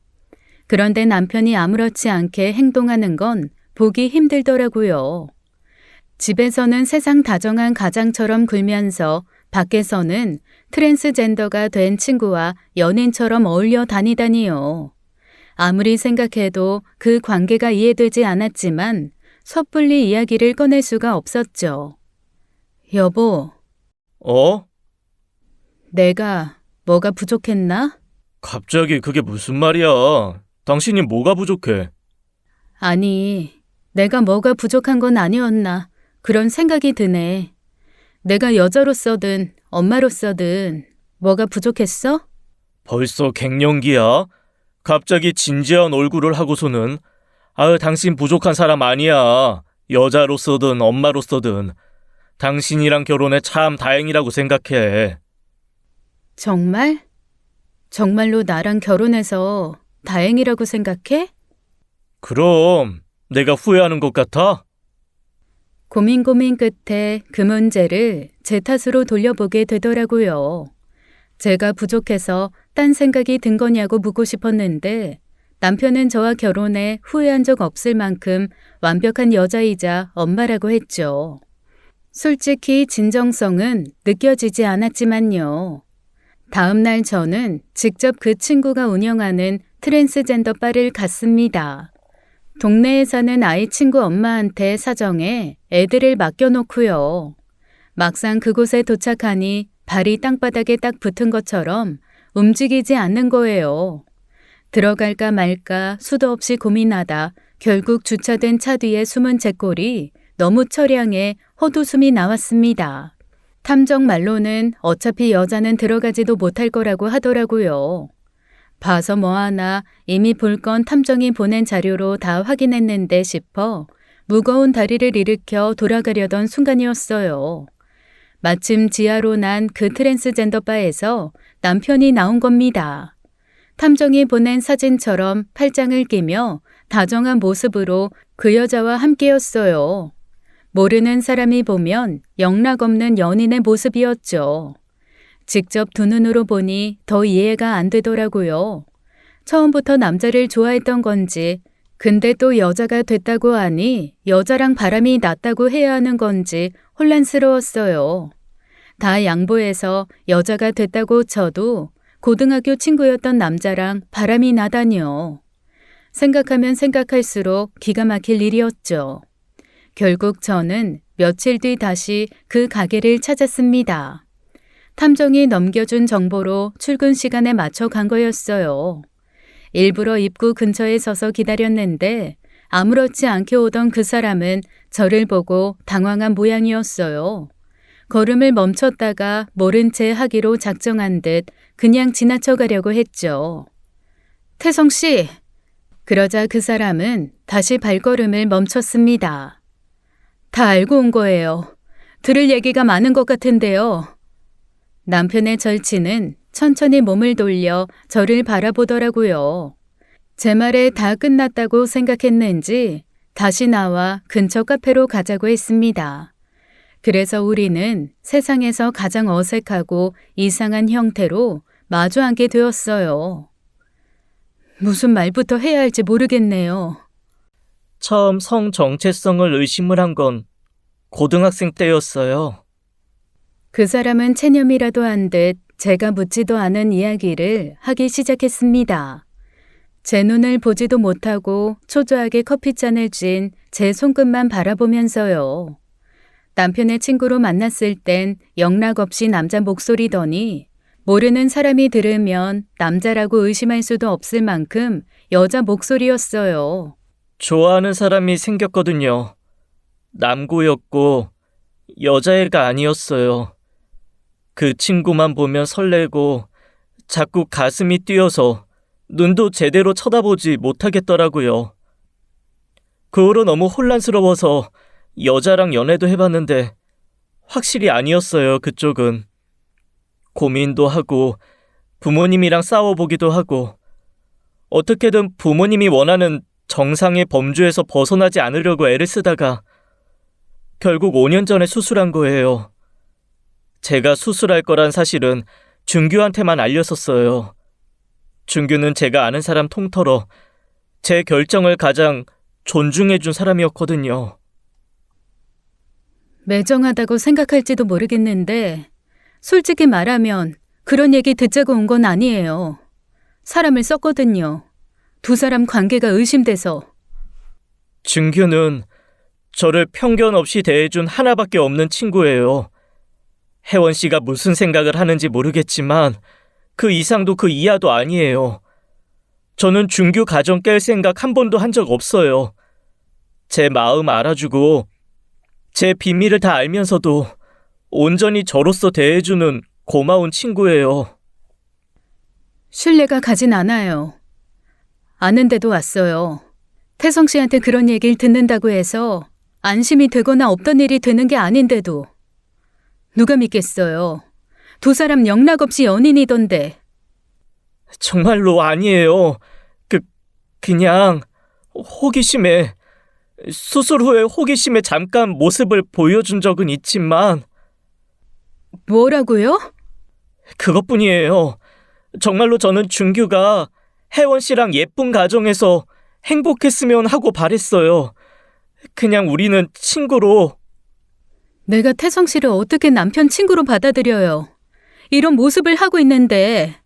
그런데 남편이 아무렇지 않게 행동하는 건 보기 힘들더라고요. 집에서는 세상 다정한 가장처럼 굴면서 밖에서는 트랜스젠더가 된 친구와 연인처럼 어울려 다니다니요. 아무리 생각해도 그 관계가 이해되지 않았지만 섣불리 이야기를 꺼낼 수가 없었죠. 여보, 어? 내가 뭐가 부족했나? 갑자기 그게 무슨 말이야? 당신이 뭐가 부족해? 아니, 내가 뭐가 부족한 건 아니었나 그런 생각이 드네. 내가 여자로서든 엄마로서든 뭐가 부족했어? 벌써 갱년기야? 갑자기 진지한 얼굴을 하고서는 당신 부족한 사람 아니야. 여자로서든 엄마로서든 당신이랑 결혼해 참 다행이라고 생각해. 정말? 정말로 나랑 결혼해서 다행이라고 생각해? 그럼 내가 후회하는 것 같아? 고민 끝에 그 문제를 제 탓으로 돌려보게 되더라고요. 제가 부족해서 딴 생각이 든 거냐고 묻고 싶었는데 남편은 저와 결혼해 후회한 적 없을 만큼 완벽한 여자이자 엄마라고 했죠. 솔직히 진정성은 느껴지지 않았지만요. 다음 날 저는 직접 그 친구가 운영하는 트랜스젠더 바를 갔습니다. 동네에 사는 아이 친구 엄마한테 사정해 애들을 맡겨놓고요. 막상 그곳에 도착하니 발이 땅바닥에 딱 붙은 것처럼 움직이지 않는 거예요. 들어갈까 말까 수도 없이 고민하다 결국 주차된 차 뒤에 숨은 제 꼴이 너무 처량해 헛웃음이 나왔습니다. 탐정 말로는 어차피 여자는 들어가지도 못할 거라고 하더라고요. 봐서 뭐하나 이미 볼 건 탐정이 보낸 자료로 다 확인했는데 싶어 무거운 다리를 일으켜 돌아가려던 순간이었어요. 마침 지하로 난 그 트랜스젠더 바에서 남편이 나온 겁니다. 탐정이 보낸 사진처럼 팔짱을 끼며 다정한 모습으로 그 여자와 함께였어요. 모르는 사람이 보면 영락없는 연인의 모습이었죠. 직접 두 눈으로 보니 더 이해가 안 되더라고요. 처음부터 남자를 좋아했던 건지, 근데 또 여자가 됐다고 하니 여자랑 바람이 났다고 해야 하는 건지 혼란스러웠어요. 다 양보해서 여자가 됐다고 쳐도 고등학교 친구였던 남자랑 바람이 나다니요. 생각하면 생각할수록 기가 막힐 일이었죠. 결국 저는 며칠 뒤 다시 그 가게를 찾았습니다. 탐정이 넘겨준 정보로 출근 시간에 맞춰 간 거였어요. 일부러 입구 근처에 서서 기다렸는데 아무렇지 않게 오던 그 사람은 저를 보고 당황한 모양이었어요. 걸음을 멈췄다가 모른 채 하기로 작정한 듯 그냥 지나쳐 가려고 했죠. 태성 씨! 그러자 그 사람은 다시 발걸음을 멈췄습니다. 다 알고 온 거예요. 들을 얘기가 많은 것 같은데요. 남편의 절친은 천천히 몸을 돌려 저를 바라보더라고요. 제 말에 다 끝났다고 생각했는지 다시 나와 근처 카페로 가자고 했습니다. 그래서 우리는 세상에서 가장 어색하고 이상한 형태로 마주 앉게 되었어요. 무슨 말부터 해야 할지 모르겠네요. 처음 성 정체성을 의심을 한 건 고등학생 때였어요. 그 사람은 체념이라도 한 듯 제가 묻지도 않은 이야기를 하기 시작했습니다. 제 눈을 보지도 못하고 초조하게 커피잔을 쥔 제 손끝만 바라보면서요. 남편의 친구로 만났을 땐 영락없이 남자 목소리더니 모르는 사람이 들으면 남자라고 의심할 수도 없을 만큼 여자 목소리였어요. 좋아하는 사람이 생겼거든요. 남고였고 여자애가 아니었어요. 그 친구만 보면 설레고 자꾸 가슴이 뛰어서 눈도 제대로 쳐다보지 못하겠더라고요. 그 후로 너무 혼란스러워서 여자랑 연애도 해봤는데 확실히 아니었어요, 그쪽은. 고민도 하고 부모님이랑 싸워보기도 하고, 어떻게든 부모님이 원하는 정상의 범주에서 벗어나지 않으려고 애를 쓰다가 결국 5년 전에 수술한 거예요. 제가 수술할 거란 사실은 준규한테만 알렸었어요. 준규는 제가 아는 사람 통틀어 제 결정을 가장 존중해준 사람이었거든요. 매정하다고 생각할지도 모르겠는데 솔직히 말하면 그런 얘기 듣자고 온 건 아니에요. 사람을 썼거든요. 두 사람 관계가 의심돼서. 준규는 저를 편견 없이 대해준 하나밖에 없는 친구예요. 혜원 씨가 무슨 생각을 하는지 모르겠지만 그 이상도 그 이하도 아니에요. 저는 준규 가정 깰 생각 한 번도 한 적 없어요. 제 마음 알아주고 제 비밀을 다 알면서도 온전히 저로서 대해주는 고마운 친구예요. 신뢰가 가진 않아요. 아는데도 왔어요. 태성 씨한테 그런 얘기를 듣는다고 해서 안심이 되거나 없던 일이 되는 게 아닌데도. 누가 믿겠어요. 두 사람 영락없이 연인이던데. 정말로 아니에요. 그냥 호기심에, 수술 후에 호기심에 잠깐 모습을 보여준 적은 있지만 뭐라고요? 그것뿐이에요. 정말로 저는 준규가 혜원 씨랑 예쁜 가정에서 행복했으면 하고 바랬어요. 그냥 우리는 친구로. 내가 태성 씨를 어떻게 남편 친구로 받아들여요. 이런 모습을 하고 있는데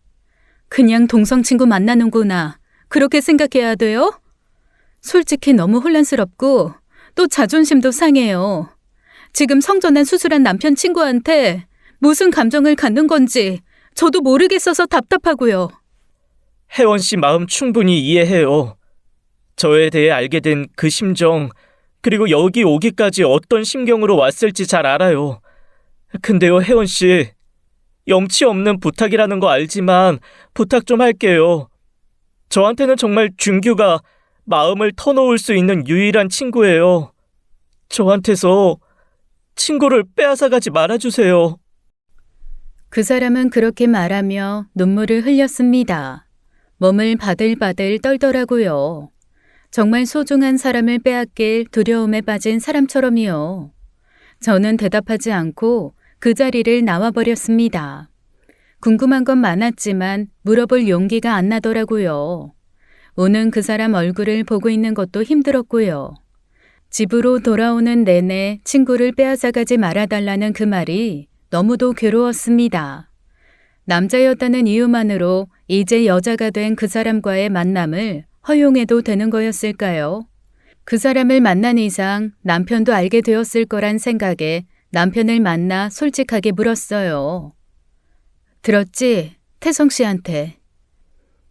그냥 동성 친구 만나는구나. 그렇게 생각해야 돼요? 솔직히 너무 혼란스럽고 또 자존심도 상해요. 지금 성전환 수술한 남편 친구한테 무슨 감정을 갖는 건지 저도 모르겠어서 답답하고요. 혜원 씨 마음 충분히 이해해요. 저에 대해 알게 된 그 심정, 그리고 여기 오기까지 어떤 심경으로 왔을지 잘 알아요. 근데요, 혜원 씨. 염치 없는 부탁이라는 거 알지만 부탁 좀 할게요. 저한테는 정말 준규가 마음을 터놓을 수 있는 유일한 친구예요. 저한테서 친구를 빼앗아가지 말아주세요. 그 사람은 그렇게 말하며 눈물을 흘렸습니다. 몸을 바들바들 떨더라고요. 정말 소중한 사람을 빼앗길 두려움에 빠진 사람처럼이요. 저는 대답하지 않고 그 자리를 나와버렸습니다. 궁금한 건 많았지만 물어볼 용기가 안 나더라고요. 우는 그 사람 얼굴을 보고 있는 것도 힘들었고요. 집으로 돌아오는 내내 친구를 빼앗아가지 말아달라는 그 말이 너무도 괴로웠습니다. 남자였다는 이유만으로 이제 여자가 된 그 사람과의 만남을 허용해도 되는 거였을까요? 그 사람을 만난 이상 남편도 알게 되었을 거란 생각에 남편을 만나 솔직하게 물었어요. 들었지? 태성 씨한테.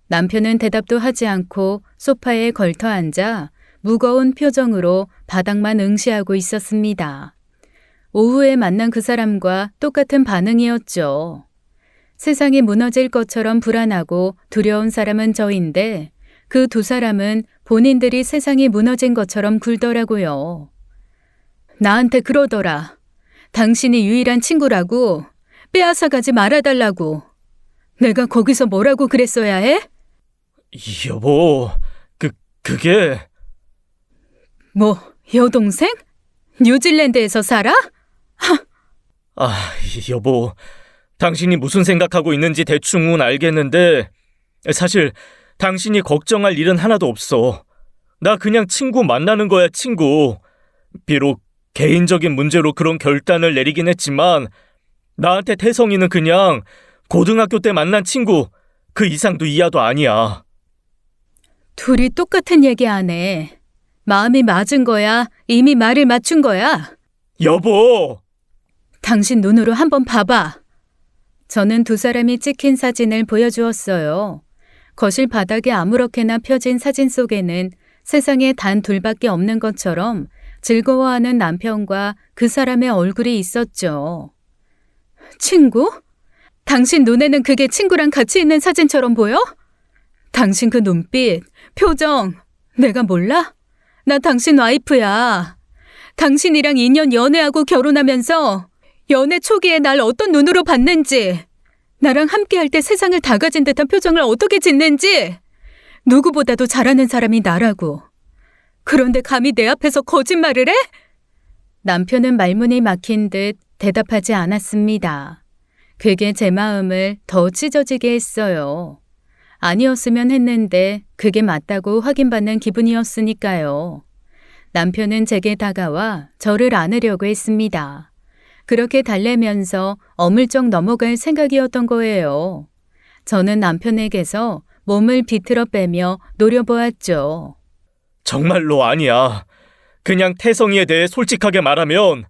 남편은 대답도 하지 않고 소파에 걸터 앉아 무거운 표정으로 바닥만 응시하고 있었습니다. 오후에 만난 그 사람과 똑같은 반응이었죠. 세상이 무너질 것처럼 불안하고 두려운 사람은 저인데 그 두 사람은 본인들이 세상이 무너진 것처럼 굴더라고요. 나한테 그러더라. 당신이 유일한 친구라고, 빼앗아가지 말아달라고. 내가 거기서 뭐라고 그랬어야 해? 여보, 그게... 뭐, 여동생? 뉴질랜드에서 살아? 여보, 당신이 무슨 생각하고 있는지 대충은 알겠는데 사실 당신이 걱정할 일은 하나도 없어. 나 그냥 친구 만나는 거야, 친구. 비록 개인적인 문제로 그런 결단을 내리긴 했지만 나한테 태성이는 그냥 고등학교 때 만난 친구, 그 이상도 이하도 아니야. 둘이 똑같은 얘기 안 해. 마음이 맞은 거야? 이미 말을 맞춘 거야? 여보! 당신 눈으로 한번 봐봐. 저는 두 사람이 찍힌 사진을 보여주었어요. 거실 바닥에 아무렇게나 펴진 사진 속에는 세상에 단 둘밖에 없는 것처럼 즐거워하는 남편과 그 사람의 얼굴이 있었죠. 친구? 당신 눈에는 그게 친구랑 같이 있는 사진처럼 보여? 당신 그 눈빛, 표정, 내가 몰라? 나 당신 와이프야. 당신이랑 2년 연애하고 결혼하면서 연애 초기에 날 어떤 눈으로 봤는지 나랑 함께할 때 세상을 다 가진 듯한 표정을 어떻게 짓는지 누구보다도 잘하는 사람이 나라고. 그런데 감히 내 앞에서 거짓말을 해? 남편은 말문이 막힌 듯 대답하지 않았습니다. 그게 제 마음을 더 찢어지게 했어요. 아니었으면 했는데 그게 맞다고 확인받는 기분이었으니까요. 남편은 제게 다가와 저를 안으려고 했습니다. 그렇게 달래면서 어물쩍 넘어갈 생각이었던 거예요. 저는 남편에게서 몸을 비틀어 빼며 노려보았죠. 정말로 아니야. 그냥 태성이에 대해 솔직하게 말하면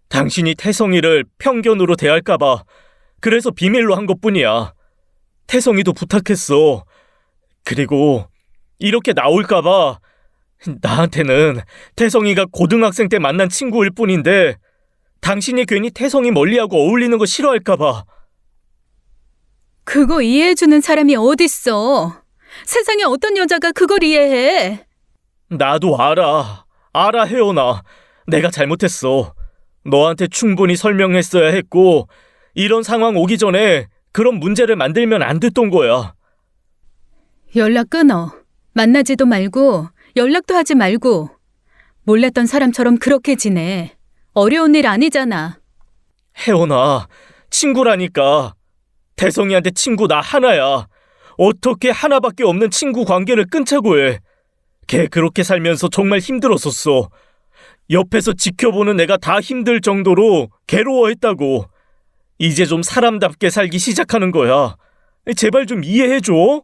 당신이 태성이를 편견으로 대할까봐 그래서 비밀로 한 것뿐이야. 태성이도 부탁했어. 그리고 이렇게 나올까봐 나한테는 태성이가 고등학생 때 만난 친구일 뿐인데 당신이 괜히 태성이 멀리하고 어울리는 거 싫어할까봐. 그거 이해해주는 사람이 어딨어. 세상에 어떤 여자가 그걸 이해해. 나도 알아 혜원아. 내가 잘못했어. 너한테 충분히 설명했어야 했고 이런 상황 오기 전에 그런 문제를 만들면 안 됐던 거야. 연락 끊어. 만나지도 말고 연락도 하지 말고. 몰랐던 사람처럼 그렇게 지내. 어려운 일 아니잖아. 혜원아, 친구라니까. 태성이한테 친구 나 하나야. 어떻게 하나밖에 없는 친구 관계를 끊자고 해. 걔 그렇게 살면서 정말 힘들었었어. 옆에서 지켜보는 내가 다 힘들 정도로 괴로워했다고. 이제 좀 사람답게 살기 시작하는 거야. 제발 좀 이해해줘.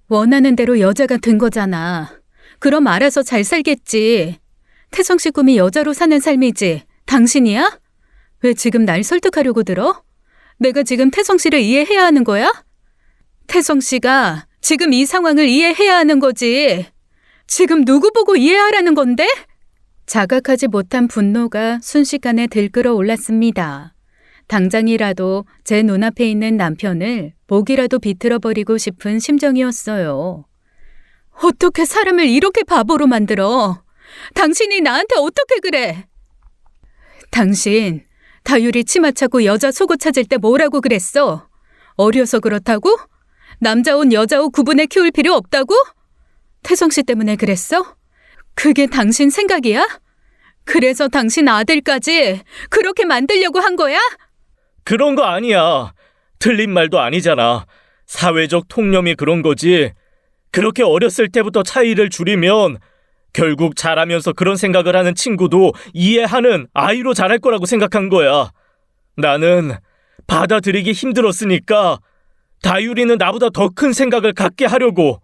원하는 대로 여자가 된 거잖아. 그럼 알아서 잘 살겠지. 태성 씨 꿈이 여자로 사는 삶이지. 당신이야? 왜 지금 날 설득하려고 들어? 내가 지금 태성 씨를 이해해야 하는 거야? 태성 씨가 지금 이 상황을 이해해야 하는 거지. 지금 누구 보고 이해하라는 건데? 자각하지 못한 분노가 순식간에 들끓어 올랐습니다. 당장이라도 제 눈앞에 있는 남편을 목이라도 비틀어버리고 싶은 심정이었어요. 어떻게 사람을 이렇게 바보로 만들어? 당신이 나한테 어떻게 그래? 당신 다율이 치마 차고 여자 속옷 찾을 때 뭐라고 그랬어? 어려서 그렇다고? 남자 옷 여자 옷 구분해 키울 필요 없다고? 태성 씨 때문에 그랬어? 그게 당신 생각이야? 그래서 당신 아들까지 그렇게 만들려고 한 거야? 그런 거 아니야. 틀린 말도 아니잖아. 사회적 통념이 그런 거지. 그렇게 어렸을 때부터 차이를 줄이면 결국 자라면서 그런 생각을 하는 친구도 이해하는 아이로 자랄 거라고 생각한 거야. 나는 받아들이기 힘들었으니까 다율이는 나보다 더 큰 생각을 갖게 하려고.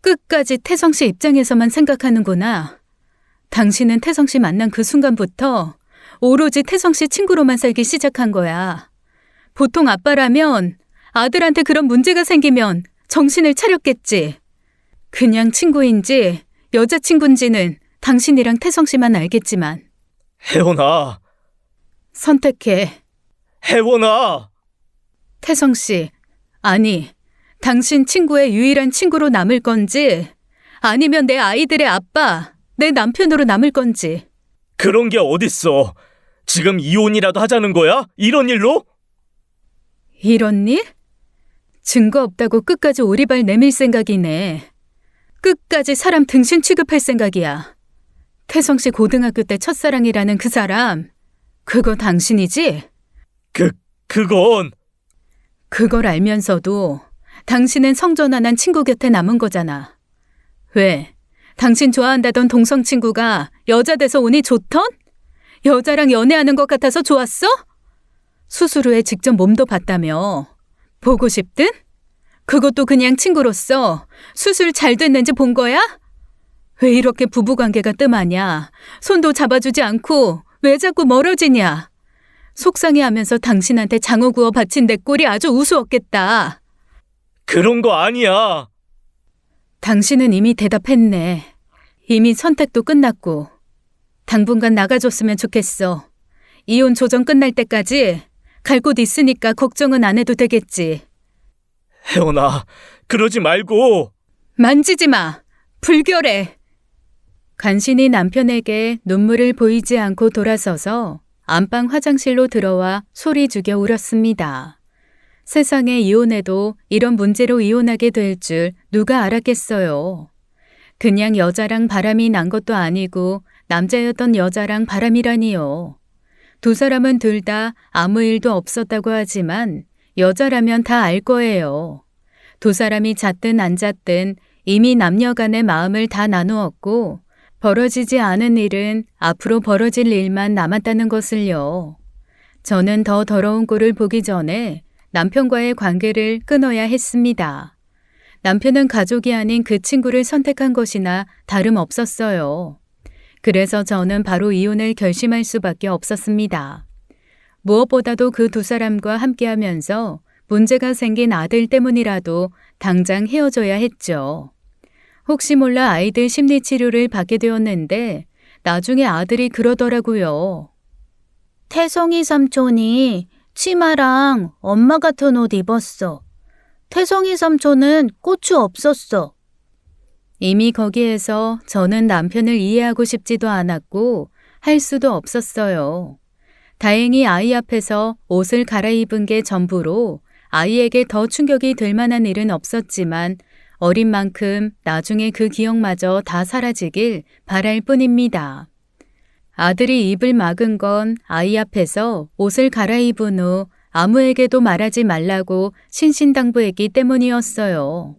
끝까지 태성 씨 입장에서만 생각하는구나. 당신은 태성 씨 만난 그 순간부터 오로지 태성 씨 친구로만 살기 시작한 거야. 보통 아빠라면 아들한테 그런 문제가 생기면 정신을 차렸겠지. 그냥 친구인지 여자친구인지는 당신이랑 태성 씨만 알겠지만. 혜원아. 선택해. 혜원아. 태성 씨, 아니, 당신 친구의 유일한 친구로 남을 건지 아니면 내 아이들의 아빠, 내 남편으로 남을 건지. 그런 게 어딨어. 지금 이혼이라도 하자는 거야? 이런 일로? 이런 일? 증거 없다고 끝까지 오리발 내밀 생각이네. 끝까지 사람 등신 취급할 생각이야. 태성 씨 고등학교 때 첫사랑이라는 그 사람, 그거 당신이지? 그건... 그걸 알면서도 당신은 성전환한 친구 곁에 남은 거잖아. 왜? 당신 좋아한다던 동성 친구가 여자 돼서 오니 좋던? 여자랑 연애하는 것 같아서 좋았어? 수술 후에 직접 몸도 봤다며. 보고 싶든? 그것도 그냥 친구로서 수술 잘 됐는지 본 거야? 왜 이렇게 부부관계가 뜸하냐? 손도 잡아주지 않고 왜 자꾸 멀어지냐? 속상해하면서 당신한테 장어 구워 바친 내 꼴이 아주 우스웠겠다. 그런 거 아니야. 당신은 이미 대답했네. 이미 선택도 끝났고. 당분간 나가줬으면 좋겠어. 이혼 조정 끝날 때까지 갈 곳 있으니까 걱정은 안 해도 되겠지. 혜원아, 그러지 말고. 만지지 마. 불결해. 간신히 남편에게 눈물을 보이지 않고 돌아서서 안방 화장실로 들어와 소리 죽여 울었습니다. 세상에 이혼해도 이런 문제로 이혼하게 될 줄 누가 알았겠어요. 그냥 여자랑 바람이 난 것도 아니고 남자였던 여자랑 바람이라니요. 두 사람은 둘 다 아무 일도 없었다고 하지만 여자라면 다 알 거예요. 두 사람이 잤든 안 잤든 이미 남녀 간의 마음을 다 나누었고 벌어지지 않은 일은 앞으로 벌어질 일만 남았다는 것을요. 저는 더 더러운 꼴을 보기 전에 남편과의 관계를 끊어야 했습니다. 남편은 가족이 아닌 그 친구를 선택한 것이나 다름없었어요. 그래서 저는 바로 이혼을 결심할 수밖에 없었습니다. 무엇보다도 그 두 사람과 함께하면서 문제가 생긴 아들 때문이라도 당장 헤어져야 했죠. 혹시 몰라 아이들 심리치료를 받게 되었는데 나중에 아들이 그러더라고요. 태성이 삼촌이 치마랑 엄마 같은 옷 입었어. 태성이 삼촌은 고추 없었어. 이미 거기에서 저는 남편을 이해하고 싶지도 않았고 할 수도 없었어요. 다행히 아이 앞에서 옷을 갈아입은 게 전부로 아이에게 더 충격이 될 만한 일은 없었지만 어린 만큼 나중에 그 기억마저 다 사라지길 바랄 뿐입니다. 아들이 입을 막은 건 아이 앞에서 옷을 갈아입은 후 아무에게도 말하지 말라고 신신당부했기 때문이었어요.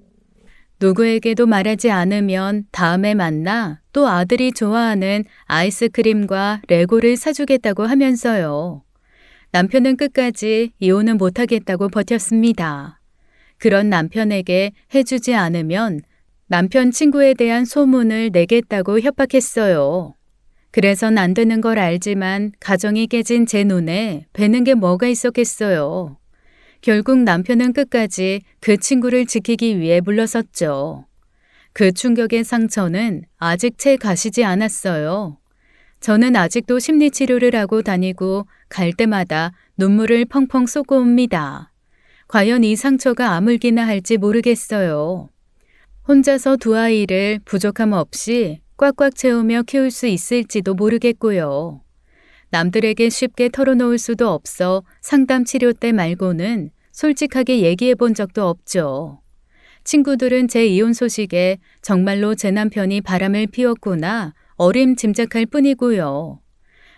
누구에게도 말하지 않으면 다음에 만나 또 아들이 좋아하는 아이스크림과 레고를 사주겠다고 하면서요. 남편은 끝까지 이혼은 못하겠다고 버텼습니다. 그런 남편에게 해주지 않으면 남편 친구에 대한 소문을 내겠다고 협박했어요. 그래선 안 되는 걸 알지만 가정이 깨진 제 눈에 뵈는 게 뭐가 있었겠어요. 결국 남편은 끝까지 그 친구를 지키기 위해 물러섰죠. 그 충격의 상처는 아직 채 가시지 않았어요. 저는 아직도 심리치료를 하고 다니고 갈 때마다 눈물을 펑펑 쏟고 옵니다. 과연 이 상처가 아물기나 할지 모르겠어요. 혼자서 두 아이를 부족함 없이 꽉꽉 채우며 키울 수 있을지도 모르겠고요. 남들에게 쉽게 털어놓을 수도 없어 상담 치료 때 말고는 솔직하게 얘기해 본 적도 없죠. 친구들은 제 이혼 소식에 정말로 제 남편이 바람을 피웠구나 어림짐작할 뿐이고요.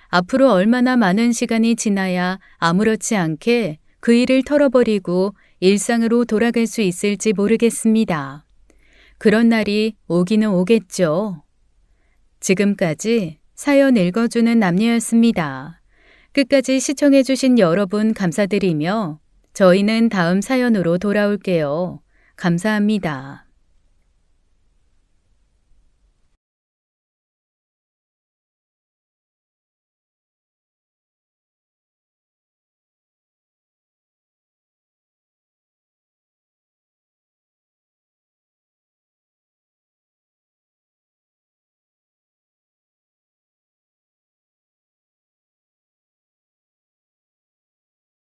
앞으로 얼마나 많은 시간이 지나야 아무렇지 않게 그 일을 털어버리고 일상으로 돌아갈 수 있을지 모르겠습니다. 그런 날이 오기는 오겠죠. 지금까지 사연 읽어주는 남녀였습니다. 끝까지 시청해주신 여러분 감사드리며 저희는 다음 사연으로 돌아올게요. 감사합니다.